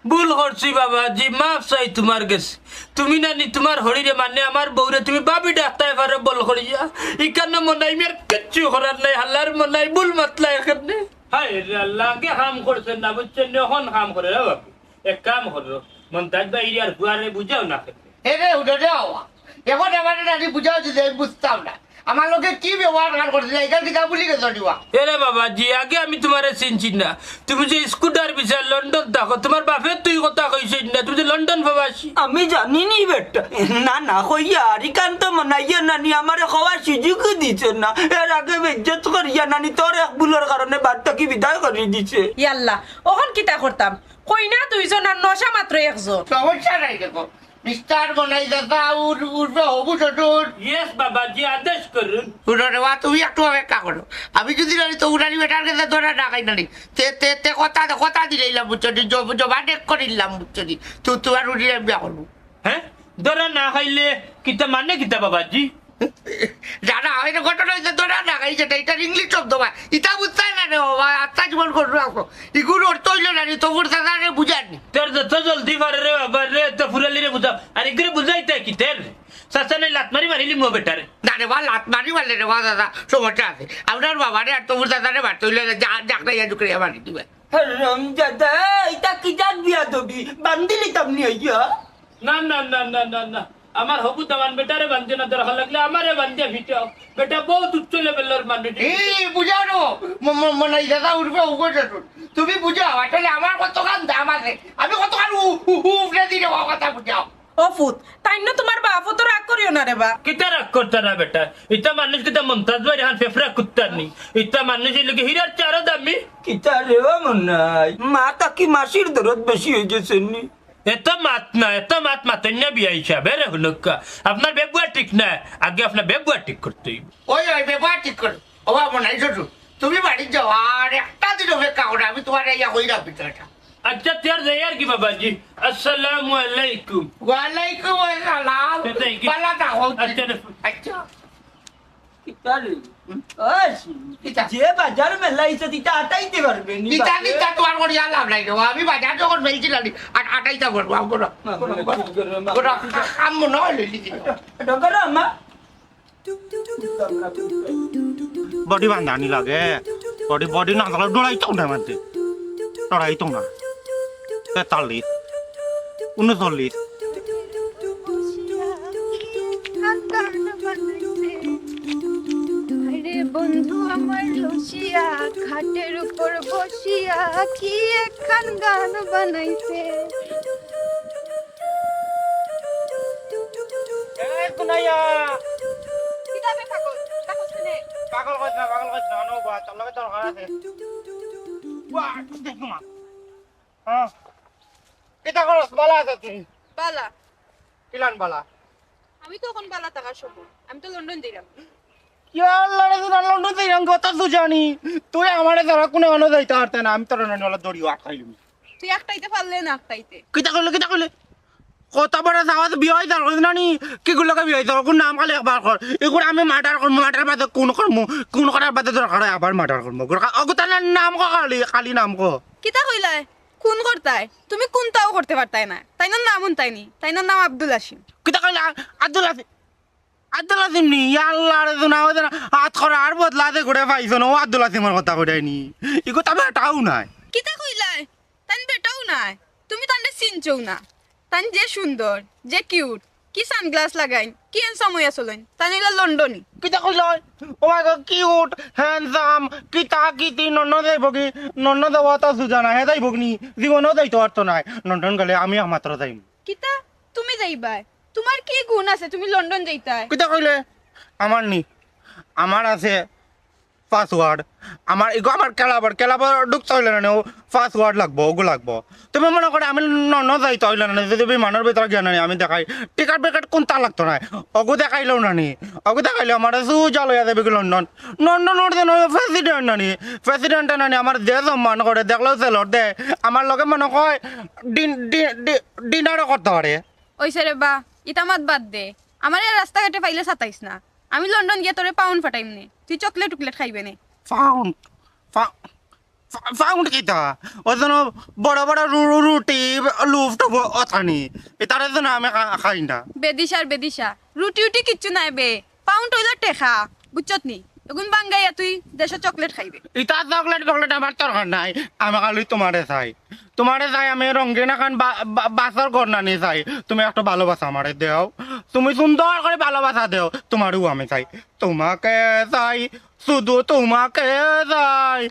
ভুল করছি বাবাজি মাফ চাই তোমার গেছে তুমি নানি তোমার হরিরে মানে আমার বউরে তুমি বাবি ডাক্তার পারে বল করিয়া ইকান্ন মনাই মের কিচ্ছু করার নাই হাল্লার মনাই ভুল মাতলা এখানে হায় রে আল্লাহ কে কাম করছেন না বুঝছেন এখন কাম করে রে বাবু এক কাম করো মমতাজ ভাই আর বুয়ারে বুঝাও না এরে উঠো রে হওয়া এখন আমার নানি বুঝাও যদি আমি বুঝতাম না আমার লোকে কি ব্যবহার করছে এখান থেকে বলি গেছো নিবা এরে বাবাজি আগে আমি তোমারে চিনছি না তুমি যে স্কুটার বিচার লন্ডন থাকো তোমার বাপের তুই কথা কইছিস না তুমি যে লন্ডন প্রবাসী আমি জানি নি বেটা না না কইয়া আরিকান্ত মনাইয়া নানি আমারে খাওয়ার সুযোগ দিছে না এর আগে বেজ্জত করিয়া নানি তোর এক ভুলের কারণে বাড়িটা কি বিদায় করে দিছে ইয়াল্লা ওখান কিতা করতাম কই না দুইজন আর নশা মাত্র একজন সমস্যা নাই দেখো মিস্টার বনাই দাদা উঠবে হবু ছোটুর ইয়েস বাবাজি আদেশ করুন উঠো রে বা তুমি একটু অপেক্ষা করো আমি যদি জানি তো উড়ানি বেটার কাছে ধরে ডাকাই নানি তে কথা দিলাম বুঝছি জবা ডেক করিলাম বুঝছি তুই তোমার উঠিয়ে বিয়া করবো হ্যাঁ ধরা না খাইলে কিতা মানে কিতা বাবাজি জানা হয় না ঘটনা হয়েছে ধরে ডাকাই যেটা এটা ইংলিশ শব্দ ভাই ইটা বুঝতে না রে বাবা আত্মা জীবন করবো আসো ইগুলো অর্থ হইল না তো বুঝতে রে বুঝাননি তোর যত জলদি পারে রে বাবা রে তো ফুরালি রে বুঝাও আর এগুলো বুঝাইতে কি তের সাসা নাই লাত মারি মারিলি মো বেটারে না রে বা লাত মারি মারলে রে বা দাদা সমস্যা আছে আপনার বাবা রে আর তো বুঝতে রে বাড়তে হইলে ডাক্তার ইয়া ঢুকে মারি দিবে রমজাদা এটা কি জান বিয়া দবি বান্দিলি তামনি হইয়া না না না না না না আমার হবু তামান বেটারে বান্ধে না দরকার লাগলে আমারে বান্ধে ভিটাও বেটা বহুত উচ্চ লেভেলের মানুষ এই বুঝাও নো মনে দাদা উঠবে উঠবে তুমি বুঝাও আসলে আমার কতখান দাম আছে আমি কতখান উঠে দিলে কথা বুঝাও ও ফুত তাই না তোমার বাপ তো রাগ করিও না রে বা কিতা রাগ করতে না বেটা ইতা মানুষ কিতা মমতাজ ভাই হান ফেফরা কুত্তার নি ইতা মানুষ লোকে হিরার চারো দামি কিতা রে মনাই মা তাকি মাসির দরদ বেশি হয়ে গেছে নি এত মাত মাতেন না বিয়া হিসাবে রে হুলুকা আপনার ব্যবহার ঠিক না আগে আপনার ব্যবহার ঠিক করতে হইব ওই ব্যবহার ঠিক করো ও মনে হয় ছোট তুমি বাড়ি যাও আর একটা দিন অপেক্ষা করো আমি তোমার ইয়া হইলাম ভিতরটা अच्छा त्यार यार की बाबा जी अस्सलाम वालेकुम ওয়ালাইকুম আসসালাম পালা দাও আচ্ছা কিতা রে যে বাজার মেলাইছে তিতা আটাইতে পারবে নি নিতা নিতা তোমার করে লাভ নাই রে আমি বাজার যখন মেলছিলাম আটাইটা করবো আমরা কাম মনে হয় লিখি ডগর আমা বডি বান্ধানি লাগে বডি না তাহলে ডরাইতো না মাঝে ডরাইতো না 43 39 আরে বন্ধু আমার লসিয়া খাটের উপর বসিয়া কি একখান গান বানাইছে কিতাবে পাগল শুনে পাগল কইছ না নো বা তোর লগে দরকার আছে ওয়া দেখো মা হ্যাঁ কিটা করছ বালা আছে তুই বালা কিলান বালা আমি তো এখন বালা টাকা সব আমি তো লন্ডন দিলাম ইয়ার লড়ে তো লন্ডন থেকে গত তো জানি তুই আমারে ধরা কোনে অন যাইতে পারতে না আমি তোর নলা দড়ি আটকাইলুম তুই একটাইতে পারলে না একটাইতে কিটা কইলে কত বড় সাহস বিয়ে হয়ে যার না নি কি গুলোকে বিয়ে হয়ে কোন নাম খালি একবার কর এগুলো আমি মার্ডার করবো মার্ডার বাদে কোন করবো কোন করার বাদে দরকার হয় আবার মার্ডার করবো অগতানের নাম কো খালি নাম কো কিতা কইলাই কোন করতাই তুমি কোনটাও করতে পারতাই না তাইনোর নাম উনতাইনি তাইনোর নাম আব্দুল হাসিম কিতা কইলা আব্দুল আসিম নি আল্লাহ রে শোনা হইছে না হাত করা আর বদলাতে ঘুরে পাইছো না ও আব্দুল আসিমের কথা কইনি ইগো তবে এটাও নাই কিতা কইলাই তাইন বেটাও নাই তুমি তান্ডে চিনছও না তাইন যে সুন্দর যে কিউট কি সানগ্লাস লাগাইন কি হ্যান্ডসাম হইয়া চলেন তাইন হইলা লন্ডনী কিতা কইল ও মাই গড কিউট হ্যান্ডসাম কিতা কিতি নন্ন যাইব কি নন্ন দেওয়া তো সুজানা হে যাইব কি জীবনও যাইতো আর তো নাই লন্ডন গেলে আমি মাত্র যাইম কিতা তুমি যাইবাই তোমার কি গুণ আছে তুমি লন্ডন যাইতাই কিতা কইলে আমার নি আমার আছে পাসওয়ার্ড আমার এগো আমার কেলাবার ঢুকতে হইলে না পাসওয়ার্ড লাগবো ওগো লাগবো তুমি মনে করে আমি ন যাইতে হইলে না যদি বিমানের ভিতরে গিয়ে না আমি দেখাই টিকাট বেকাট কোনটা লাগতো না অগো দেখাইলেও না নি অগো দেখাইলে আমার সুজা লইয়া যাবে কি লন্ডন প্রেসিডেন্ট নানি প্রেসিডেন্টে নানি আমার যে সম্মান করে দেখলেও সেলর দে আমার লগে মনে হয় ডিনারও করতে পারে ওইসে রে বা ইটা মাত বাদ দে আমার এই রাস্তাঘাটে পাইলে সাতাইস না আমি লন্ডন গিয়ে তোরে পাউন্ড ফাটাইম নে তুই চকলেট টুকলেট খাইবে নে ফাউন্ড কিতা ওই জন্য বড় বড় রুটি লুফট অথানি এটার জন্য আমি খাই না বেদিশা রুটি উটি কিচ্ছু নাই বে পাউন্ড হইলো টেখা বুঝছত নি এগুন বাঙ্গাইয়া তুই দেশে চকলেট খাইবে এটা চকলেট আমার দরকার নাই আমি খালি তোমারে চাই আমি রঙিন এখন বাসর গড়নানি চাই তুমি একটু ভালোবাসা আমারে দেও তুমি সুন্দর করে ভালোবাসা দেও তোমারও আমি চাই তোমাকে চাই শুধু তোমাকে চাই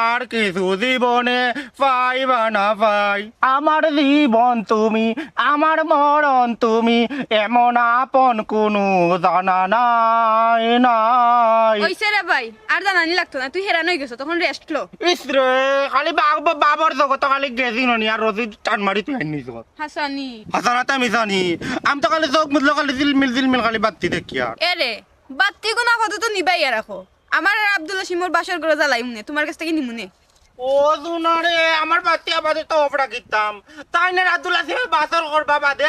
আর কিছু জীবনে পাইবা না পাই আমার জীবন তুমি আমার মরণ তুমি এমন আপন কোনো জানা নাই ওইসে রে ভাই আর জানানি লাগতো না তুই হেরান হয়ে গেছো তখন রেস্ট লো ইসরে খালি বাবার জগত খালি গেছি ননি আর রোজি টান মারি তুই আইনি জগত হাসানি হাসানাতে মিশানি আমি তো খালি চোখ মুদলো খালি জিলমিল খালি বাত্তি দেখি আর এরে বাত্তি গুণ আপাতত নিবাইয়া রাখো আমার আর আব্দুল হাসিমর বাসর ঘরে জ্বালাইমনে তোমার কাছ থেকে নিমুনে ও জুনারে আমার বাত্তি আবাদে তো অপরা কিতাম তাই না আব্দুল আসিফ বাসর করবা বাদে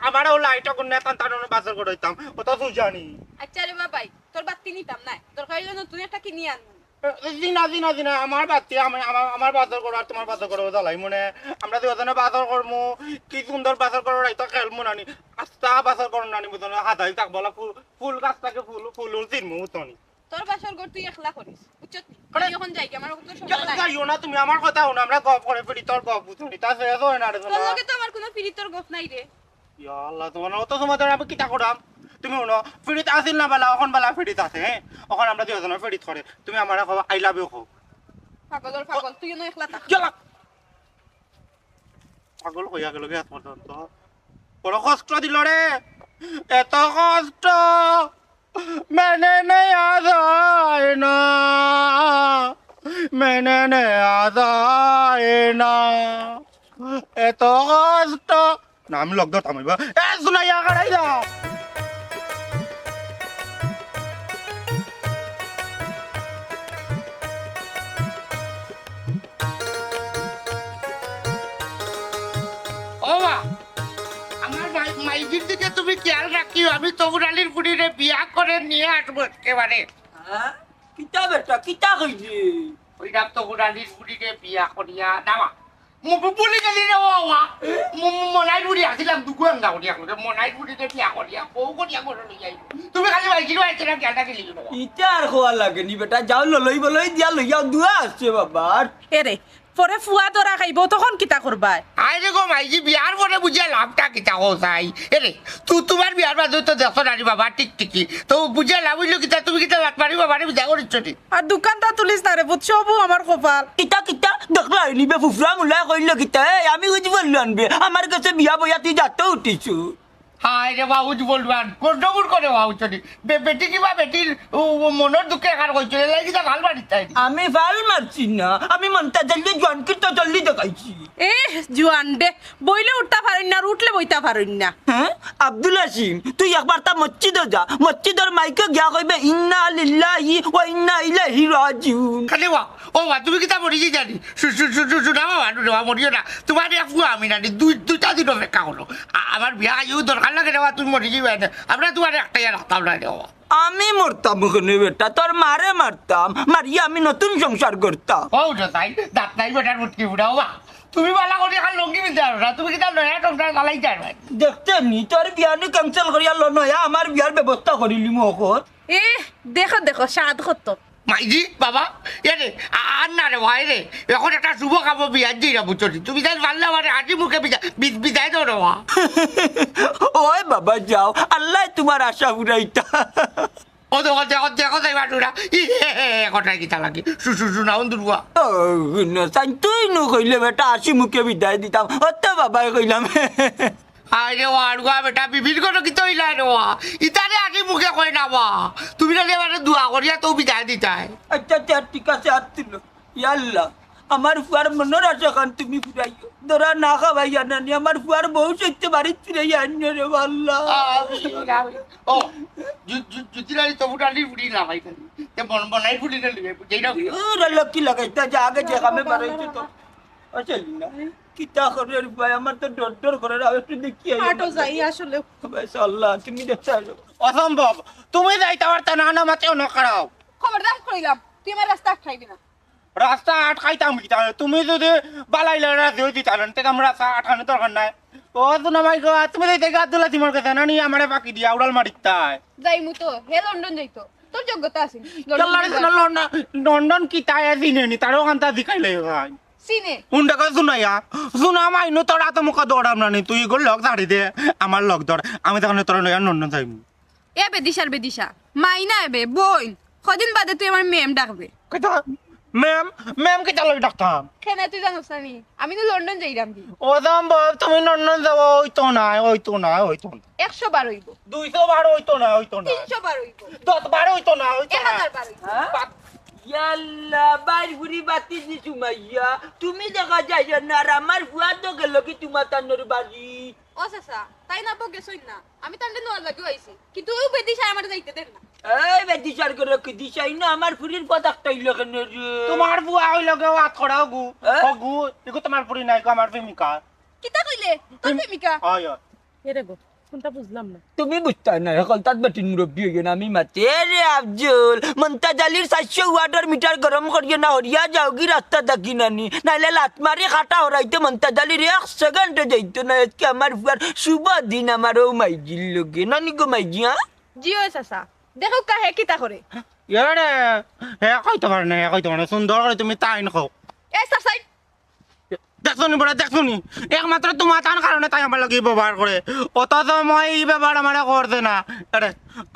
আমারও লাইট কোন নেতান তার বাসর করতাম ও তো তুই জানি আচ্ছা রে বাবাই তোর বাত্তি নিতাম না দরকার হইলে নতুন একটা কিনি আনবো জিনা আমার বাত্তি আমার বাসর করো আর তোমার বাসর করো জ্বালাই মনে আমরা দুজনে বাসর করবো কি সুন্দর বাসর করো রাইতো খেলবো নানি আস্তা বাসর করো নানি বুঝলো হাতাই থাক বলা ফুল গাছ থাকে ফুল চিনমু তনি তোর বাসর ঘর তুই একলা করিস বুঝছত নি আমি যখন যাই আমার কত সময় নাই যাইও না তুমি আমার কথা শোনো আমরা গপ করে ফিরি তোর গপ বুঝনি তা শেষ হয় না রে তোর লগে তো আমার কোনো পিরিতর গপ নাই রে ইয়া আল্লাহ তোমার অত সময় ধরে আমি কিতা করাম তুমি শোনো ফিরিত আসিল না বেলা এখন বেলা ফিরিত আছে হ্যাঁ এখন আমরা দুজনের ফিরিত করে তুমি আমার কবা আই লাভ ইউ কও পাগল তুই ন একলা থাক চলা পাগল হইয়া গেল গে পর্যন্ত বড় কষ্ট দিল রে এত কষ্ট मैंने नहीं आए ना मैंने नहीं आए ना এত কষ্ট না আমি লগ ধরতাম এবার এ শুনাইয়া কাটাইলা মাইজির দিকে তুমি খেয়াল রাখিও আমি তবুরালির বুড়িরে বিয়া করে নিয়ে আসবো একেবারে কিতা বেটা কিতা কইছি ওইটা তবুরালির বুড়িরে বিয়া করিয়া নামা বলি গেলি রে বাবা মনাই বুড়ি আসিলাম দুগুয়াঙ্গা করিয়া মনাই বুড়িরে বিয়া করিয়া বউ করিয়া করে লই যাই তুমি খালি মাইজির বাইতে না খেয়ালটা গেলি ইটা আর খোয়া লাগেনি বেটা যাও লই বলই দিয়া লইয়া দুয়া আসছে বাবা এরে পরে ফুয়া তোরা খাইব তখন কিতা করবাই আই রে গো মাইজি বিয়ার পরে বুঝিয়া লাভটা কিতা চাই এরে তোমার বিয়ার বাদ তো দেখো নানি বাবা টিকটিকি তো বুঝিয়া লাভ হইলো কিতা তুমি কিতা লাভ পারি বাবা বিয়া করিস আর দোকানটা তুলিস না রে বুঝছো বউ আমার কপাল কিতা কিতা দেখলা নিবে ফুফরা মুলা কইল কিতা আমি বুঝি বললো আনবে আমার কাছে বিয়া বইয়া তুই যাতে উঠিছু হায় রে বাবুজ বলবান কষ্টপুর করে বাবুচনি বেটি কিবা বেটির মনের দুঃখে একার কইছিল লাগি তা ভাল বাড়ি তাই আমি ভাল মারছি না, আমি মনটা জলদি জনকে তো জলদি দেখাইছি। এ জুয়ান দে বইলে উঠতা পারেন না আর উঠলে বইতা পারেন না। হ্যাঁ আব্দুল হাসিম, তুই একবার তা মসজিদে যা, মসজিদের মাইকে গিয়া কইবে ইন্না লিল্লাহি ওয়া ইন্না ইলাইহি রাজিউন। খালি ও তুমি কিতা মরিছি জানি শুনা বাবা মরিও না তোমার একু আমি না দুইটা দিন অপেক্ষা করো আমার বিয়া আইও দরকার লাগে রে তুমি মরি যাবে আমরা তোমার একটাই রাখতাম না রে আমি মরতাম ওখানে বেটা, তোর মারে মারতাম, মারিয়া আমি নতুন সংসার করতাম। ও তাই দাঁত নাই বেটার মুটকি বুড়া বাবা তুমি বালা করে খাল লঙ্গি মিলতে পারো না, তুমি কিতা নয়া সংসার চালাই যাই দেখতে নি তোর বিয়ানি ক্যান্সেল করিয়া লো নয়া আমার বিয়ার ব্যবস্থা করিলি মকর। এ দেখো দেখো সাদ কত মাইজি বাবা এরে আর না রে ভাই রে এখন একটা শুভ কাম বিয়ার দিই না বুঝছি তুমি তাই পারলে আমার হাঁটি মুখে বিদায় দাও রে বাবা ওই বাবা যাও, আল্লাহ তোমার আশা উড়াইতা। ও দেখো দেখো দেখো তাই বাটুরা কথায় কিতা লাগে শুনাও দুর্গা তুই নু কইলে বেটা আসি মুখে বিদায় দিতাম, অত বাবাই কইলাম। আরে ওয়াড়ুয়া বেটা বিবির কোনো কি তৈলা রে ওয়া ইতারে আগে মুখে কই না বা তুমি না এবারে দোয়া করিয়া তো বিদায় দিতাই আচ্ছা আচ্ছা ঠিক আছে আর তুল ইয়াল্লাহ, আমার ফুয়ার মনের আশা খান তুমি ফুরাইও, ধরা না খাবাই জানানি আমার ফুয়ার বউ সত্যি বাড়ির ফিরে আনিয়ে রে আল্লাহ। ও জুতিরালি তো ফুটালি ফুটি না ভাই খালি তে বনাই ফুটি না লিবে যেইটা লক্ষ্মী লাগাইতা যা আগে যে কামে বাড়াইছে তো চলি না কিতা করে ভাই, আমার তো ডর ডর করে আর একটু দেখি আটো যাই আসলে আল্লাহ তুমি দেখতে আসো। অসম্ভব তুমি যাইতে পারতে না না মাতেও নকরাও খবরদার কইলাম তুই আমার রাস্তা খাইবি না। রাস্তা আটকাইতাম কি তাহলে তুমি যদি বালাইলে রাজি হইতি তাহলে তে আমরা রাস্তা আটকানো দরকার নাই। ও তো না ভাই তুমি যাইতে আব্দুল্লাহ তোমার কাছে না নি আমারে বাকি দিয়া উড়াল মারিতাই যাইমু তো হে লন্ডন যাইতো তোর যোগ্যতা আছে লন্ডন কি তাই দিনে নি তারও কান্তা দিখাইলে ভাই সিনে উন্ডা করে শুনাইয়া শুনা মাইনো তোরা তো মুখ দৌড়াম না নি তুই গোল লগ ঝাড়ি দে আমার লগ দৌড় আমি তখন তোর নয়া লন্ডন যাইব। এ বেদিশার বেদিশা মাইনা এবে বইন কদিন বাদে তুই আমার মেম ডাকবে। কইতা ম্যাম ম্যাম কি তাহলে ডাকতাম কেন তুই জানোস না নি আমি তো লন্ডন যাইরাম দি ও সম্ভব তুমি লন্ডন যাব ওই তো না ওই তো না ওই তো না 100 বার হইব 200 বার ওই তো না ওই তো না 300 বার হইব 10 বার ওই তো না ওই তো না 1000 বার হইব। ইয়াল্লা বাইর ঘুরি বাতি দি সুমাইয়া তুমি দেখা যায় না আর আমার ফুয়া তো গেল কি তোমার তান্নর বাড়ি। ও চাচা তাই না বকে সইন না আমি তান্ডে নোয়ার লাগি আইছি কিন্তু ওই বেদিশা আমার যাইতে দেন না। এই বেদিশার করে কি দিশাই না আমার ফুরির পথ একটাইল কেন রে তোমার বুয়া হইল গে হাত খড়া গু ও গু এগো তোমার পুরি নাই গো আমার প্রেমিকা কিতা কইলে তোর প্রেমিকা হয় এরে গো কোনটা বুঝলাম না। তুমি বুঝতে না এখন তার বেটির মুরব্বী হয়ে গেল আমি মাতে রে আফজল মমতাজ আলীর 700 ওয়াটার মিটার গরম করিয়ে না হরিয়া যাও কি রাস্তা দেখি নানি নাইলে লাত মারি খাটা হরাইতে মমতাজ আলীর 1 সেকেন্ডে যাইতো না। আজকে আমার ফুয়ার শুভ দিন আমার ও মাইজির লগে নানি গো মাইজি। হ্যাঁ জিও চাচা দেখো কাহে কিতা করে ইয়ারে হে কইতে পারে না কইতে পারে সুন্দর করে তুমি তাই নকো এ চাচাই দেখছনি বড় দেখছনি একমাত্র তোমার তার কারণে তাই আমার লগে ব্যবহার করে অথচ মই এই ব্যবহার আমার করতে না আরে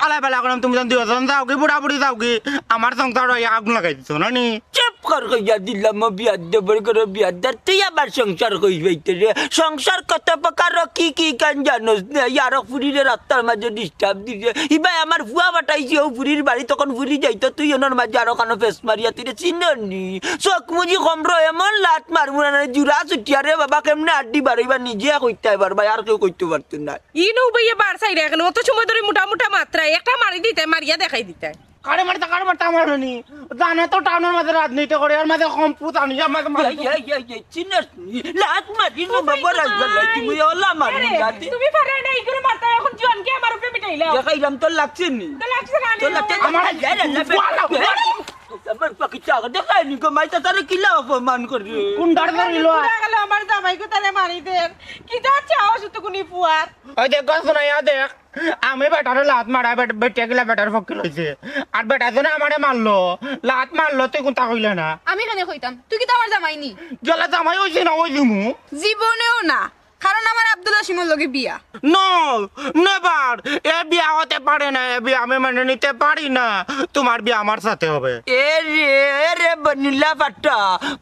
আলাই বেলা করলাম তুমি যদি দুজন যাও কি বুড়া বুড়ি যাও কি আমার সংসার আগুন লাগাই দিছো না নি চুপ কর কইয়া দিলাম বিয়ার দেবর করে বিয়ার দার তুই আবার সংসার কইবাইতে রে সংসার কত প্রকার কি কি কান জানোস না ইয়ার ফুরিরে রাস্তার মাঝে ডিস্টার্ব দিছে ইবাই আমার ফুয়া বাটাইছে ও ফুরির বাড়ি তখন ফুরি যাইতো তুই ওনার মাঝে আরো কানো ফেস মারিয়া তুই চিননি চোখ মুজি কমরো এমন লাত মারমু না জুরা চুটিয়া রে বাবা কেমনে আড্ডি বাড়াইবা নিজে কইতে পারবা ভাই আর কেউ কইতে পারতো না। ইনু বইয়ে বার সাইরে এখন অত সময় ধরে মোটা মোটা মাত্রা একটা মারি দিতে মারিয়া দেখাই দিতে কারে মারতা আমার নি জানে তো টাউনের মাঝে রাজনীতি করে আর মাঝে কম্পুত আনি আমার চিনাস লাত মারি নো বাবা রাজগল তুমি ওলা মারি যাতে তুমি পারে না ইগুলো মারতা এখন জনকে আমার উপরে মিটাইলা দেখাইলাম তো লাগছে নি তো লাগছে না তো লাগছে আমার আমার পাকিচা দেখাই নি গো মাইতা তারে কিলা অপমান করে কোন দাঁড় ধরিলো গেল আমার জামাইকে তারে মারি দেন কি যাচ্ছে আওয়াজ তো কোনি ফুয়ার ওই দেখ শোনা দেখ আমি বেটারে লাত মারা বেটে গেলে বেটার পক্ষে লইছে আর বেটা জনে আমারে মারলো লাত মারলো তুই কোনটা কইলে না আমি কেন কইতাম তুই কি তো আমার জামাইনি জলে জামাই হইছে না ওই দিমু জীবনেও না কারণ আমার আব্দুল হাসিমের লগে বিয়া নো নেভার এ বিয়া হতে পারে না এ বিয়ে আমি মেনে নিতে পারি না তোমার বিয়ে আমার সাথে হবে ए रे बनीला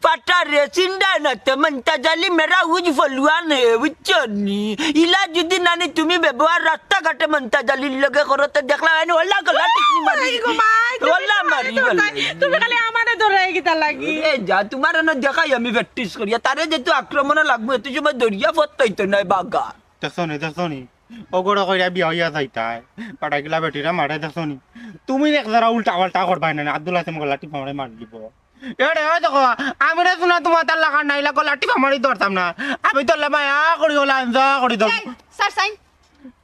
पाटा रे चिंदा न त म्हणता झाली मेरा उज फलवान आहे विचारनी इला जुदी नानी तुम्ही व्यवहार रास्ता घाटे म्हणता झाली लगे करो तर देखला आणि ओला गला टिकनी मारी এই গো মা, তুমি ওলা মারি তুমি খালি আমারে ধরে গিতা লাগি এ যা তোমার না দেখাই আমি প্র্যাকটিস করি তারে যে তুই আক্রমণ লাগবে তুই সময় দরিয়া ফতইতো নাই বাগা দেখছনি ওগড় কইরা বিয়া হইয়া যাইতাই পাটাকিলা বেটিরা মারে দেখছনি তুমি এক যারা উল্টা পাল্টা করবাই না আব্দুল হাসিম গলা টিপা মারে মার দিব এড়ে ওই দেখো আমি রে শুনা তোমার তার লাগা নাইলা গলা টিপা মারি ধরতাম না আমি তো লামায়া করি ওলা আনজা করি দম স্যার সাইন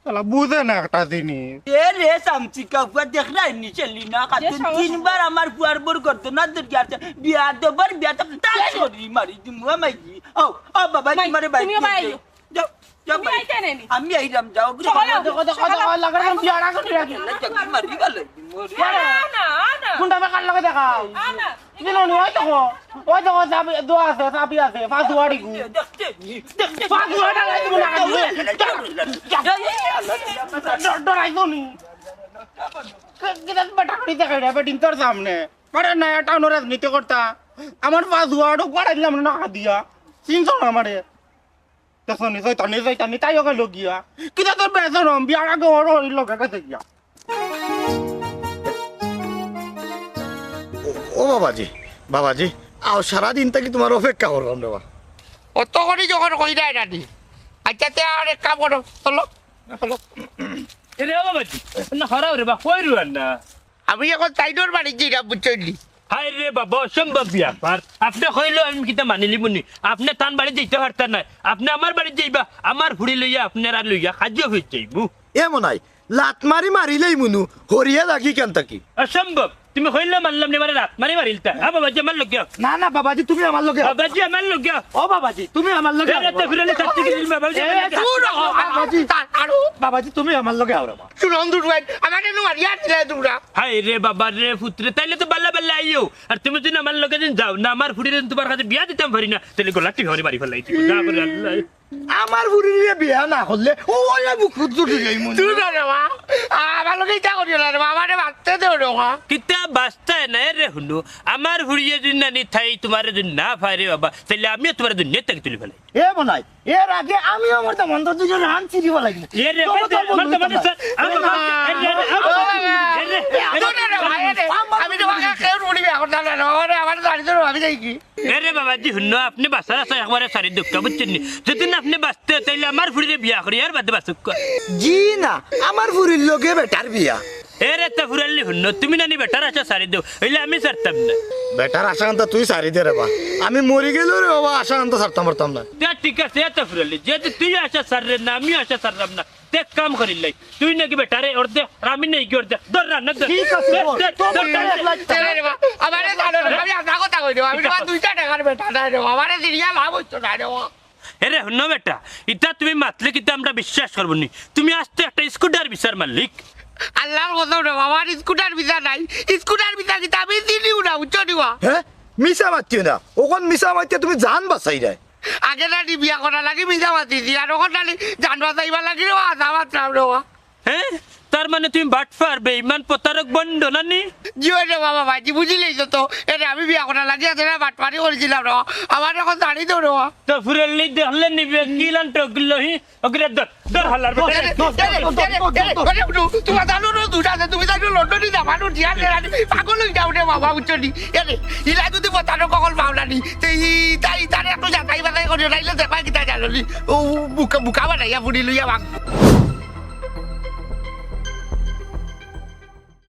শালা বুঝে না একটা জিনিস এ রে সামচি কাপা দেখলা নি চলি না কাতুন তিনবার আমার ফুয়ার বর করতে না দরিয়া বিয়া তো বার বিয়া তো তাস করি মারি দিমু মাই ও ও বাবা তোমারে ভাই তুমিও ভাই যাও যাও তুমি আইতে নেনি আমি আইরাম যাও দেখো লাগা বিয়া না করি মারি গেল না না কোনটা বেকার লাগে দেখাও না দিলো নি ওই দেখো যাবি দোয়া আছে সাপি আছে ফাসুয়াড়ি গু দেখতে দেখতে ফাসুয়াড়া লাগি না ডরাই দনি কিদাস বেটা করি দেখাই রে বেটিন তোর সামনে পরে না টাউন রাজনীতি করতা আমার ফাসুয়াড় পড়াই দিলাম না দিয়া চিনছ না আমারে দেখনি যাইতানি তাই ওকে লগিয়া কিদা তোর বেসরম বিয়ার আগে ওর লগে গেছে গিয়া ও বাবাজি আও সারাদিন থাকি তোমার অপেক্ষা করলাম রে বা অত করে যখন কই দেয় রানি আচ্ছা তে আর এক কাম করো চলো চলো এরে বাবাজি না হরাও রে বা কই রুয়ান না আমি এখন সাইডর বাড়ি যাই বুঝলি হাই রে বাবা অসম্ভব ব্যাপার আপনি কইলো আমি কিতা মানিলি মুনি আপনি তান বাড়ি যাইতে পারতেন না আপনি আমার বাড়ি যাইবা আমার ফুড়ি লইয়া আপনারা লইয়া খাদ্য হয়ে যাইবু এমন নাই লাত মারিলেই মুনু হরিয়া লাগি কেন থাকি অসম্ভব তুমি কইলে মানলাম নি মানে রাত মারিলতা বাবাজি আমার লগে না বাবাজি তুমি আমার লগে বাবাজি আমার লগে ও বাবাজি তুমি আমার লগে রাতে ফিরালে সাথে গেলি বাবাজি বাবাজি তুমি আমার লগে আও রে বা শুনুন দুটো আমার এনে মারিয়া দিলে তোমরা হাই রে বাবা রে পুত্রে তাইলে তো বাল্লা বাল্লা আইও আর তুমি যদি আমার লগে দিন যাও না আমার ফুড়ি তোমার কাছে বিয়া দিতাম পারি না তাহলে গোলাটি ঘরে মারি ফেলাইছি যা করে আল্লাহ আমার বুড়িরে বিয়া না করলে ও ওলা বুকুত জুড়ে যাই মুনু তুই না রে মা আমার লোকে ইচ্ছা করিও না রে মা আমারে বাঁচতে দেও রে মা কিতা বাস্তা নাই রে হুনু আমার ফুড়িয়ে যদি নানি থাই তোমার যদি না পারে বাবা তাহলে আমিও তোমার দুনিয়া থেকে তুলে ফেলাই এ বনাই এর আগে আমি আমার তো মন্ত্র দুজন রান চিরিব লাগি এ রে মানে স্যার আমি তোমাকে কেউ উড়ি এখন না আমার দাঁড়িয়ে আমি যাই কি এরে বাবাজি হুনু আপনি বাসার আছে একবারে সারি দুঃখ বুঝছেন যদি আপনি বাঁচতে তাইলে আমার ফুড়িয়ে বিয়া করি আর বাদে বাসুক জি না আমার বুড়ির লগে বেটার বিয়া এরে তা ফুরাল্লি হুনু তুমি নানি বেটার আছো সারি দেও হইলে আমি সারতাম না বেটার আশাকান্ত তুই সারি দে রে বা আমি মরি গেল রে বাবা আশাকান্ত সারতাম পারতাম না তা ঠিক আছে এত ফুরাল্লি যেহেতু তুই আশা সাররে না আমিও আশা সারলাম না তে কাম করিলাই তুই নাকি বেটারে ওর দে আমি নেই কি ওর দে ধর রান্না ধর ঠিক আছে রে মা আমারে জানো না আমি আধা কথা কই দেব আমি তোমার দুইটা টাকার বেটা না রে আমারে দিরিয়া লাভ হইতো না রে মা এরে হুন্ন বেটা ইটা তুমি মাতলে কিন্তু আমরা বিশ্বাস করবো নি তুমি আজকে একটা স্কুটার বিচার মালিক আল্লাহর কথা রে আমার স্কুটার ভিসা নাই স্কুটার ভিসা কি আমি দিলিও না বুঝছো নিবা হ্যাঁ মিশা মাতিও না ওখন মিশা মাতিয়ে তুমি জান বাঁচাই রে আগে না বিয়া করা লাগি মিশা মাতি দি আর ওখান নালি জান বাঁচাইবা লাগি রে আধা মাত্রাম রে হ্যাঁ তার মানে তুমি বাটফার বেঈমান প্রতারক বন্ড নানি জিও রে বাবা ভাইজি বুঝিলেই তো এরে আমি বিয়া করা লাগি আছে না বাটপারি করেছিলাম রে আমার এখন দাঁড়ি তো রে তো ফুরাল্লি দেখলে নিবে কিলান টগলহি ওগরে ধর ধর হালার তুমি জানো না দুটা আছে তুমি জানো লন্ডনে যাবানো দিয়া রে পাগল হই যাও রে বাবা বুঝছনি এরে ইলা যদি প্রতারক কল পাওলানি তাই তারে একটু যাতাই বাতাই করে রাইলে দেবা কিতা জানো ও বুকা বানাইয়া ফুড়ি লইয়া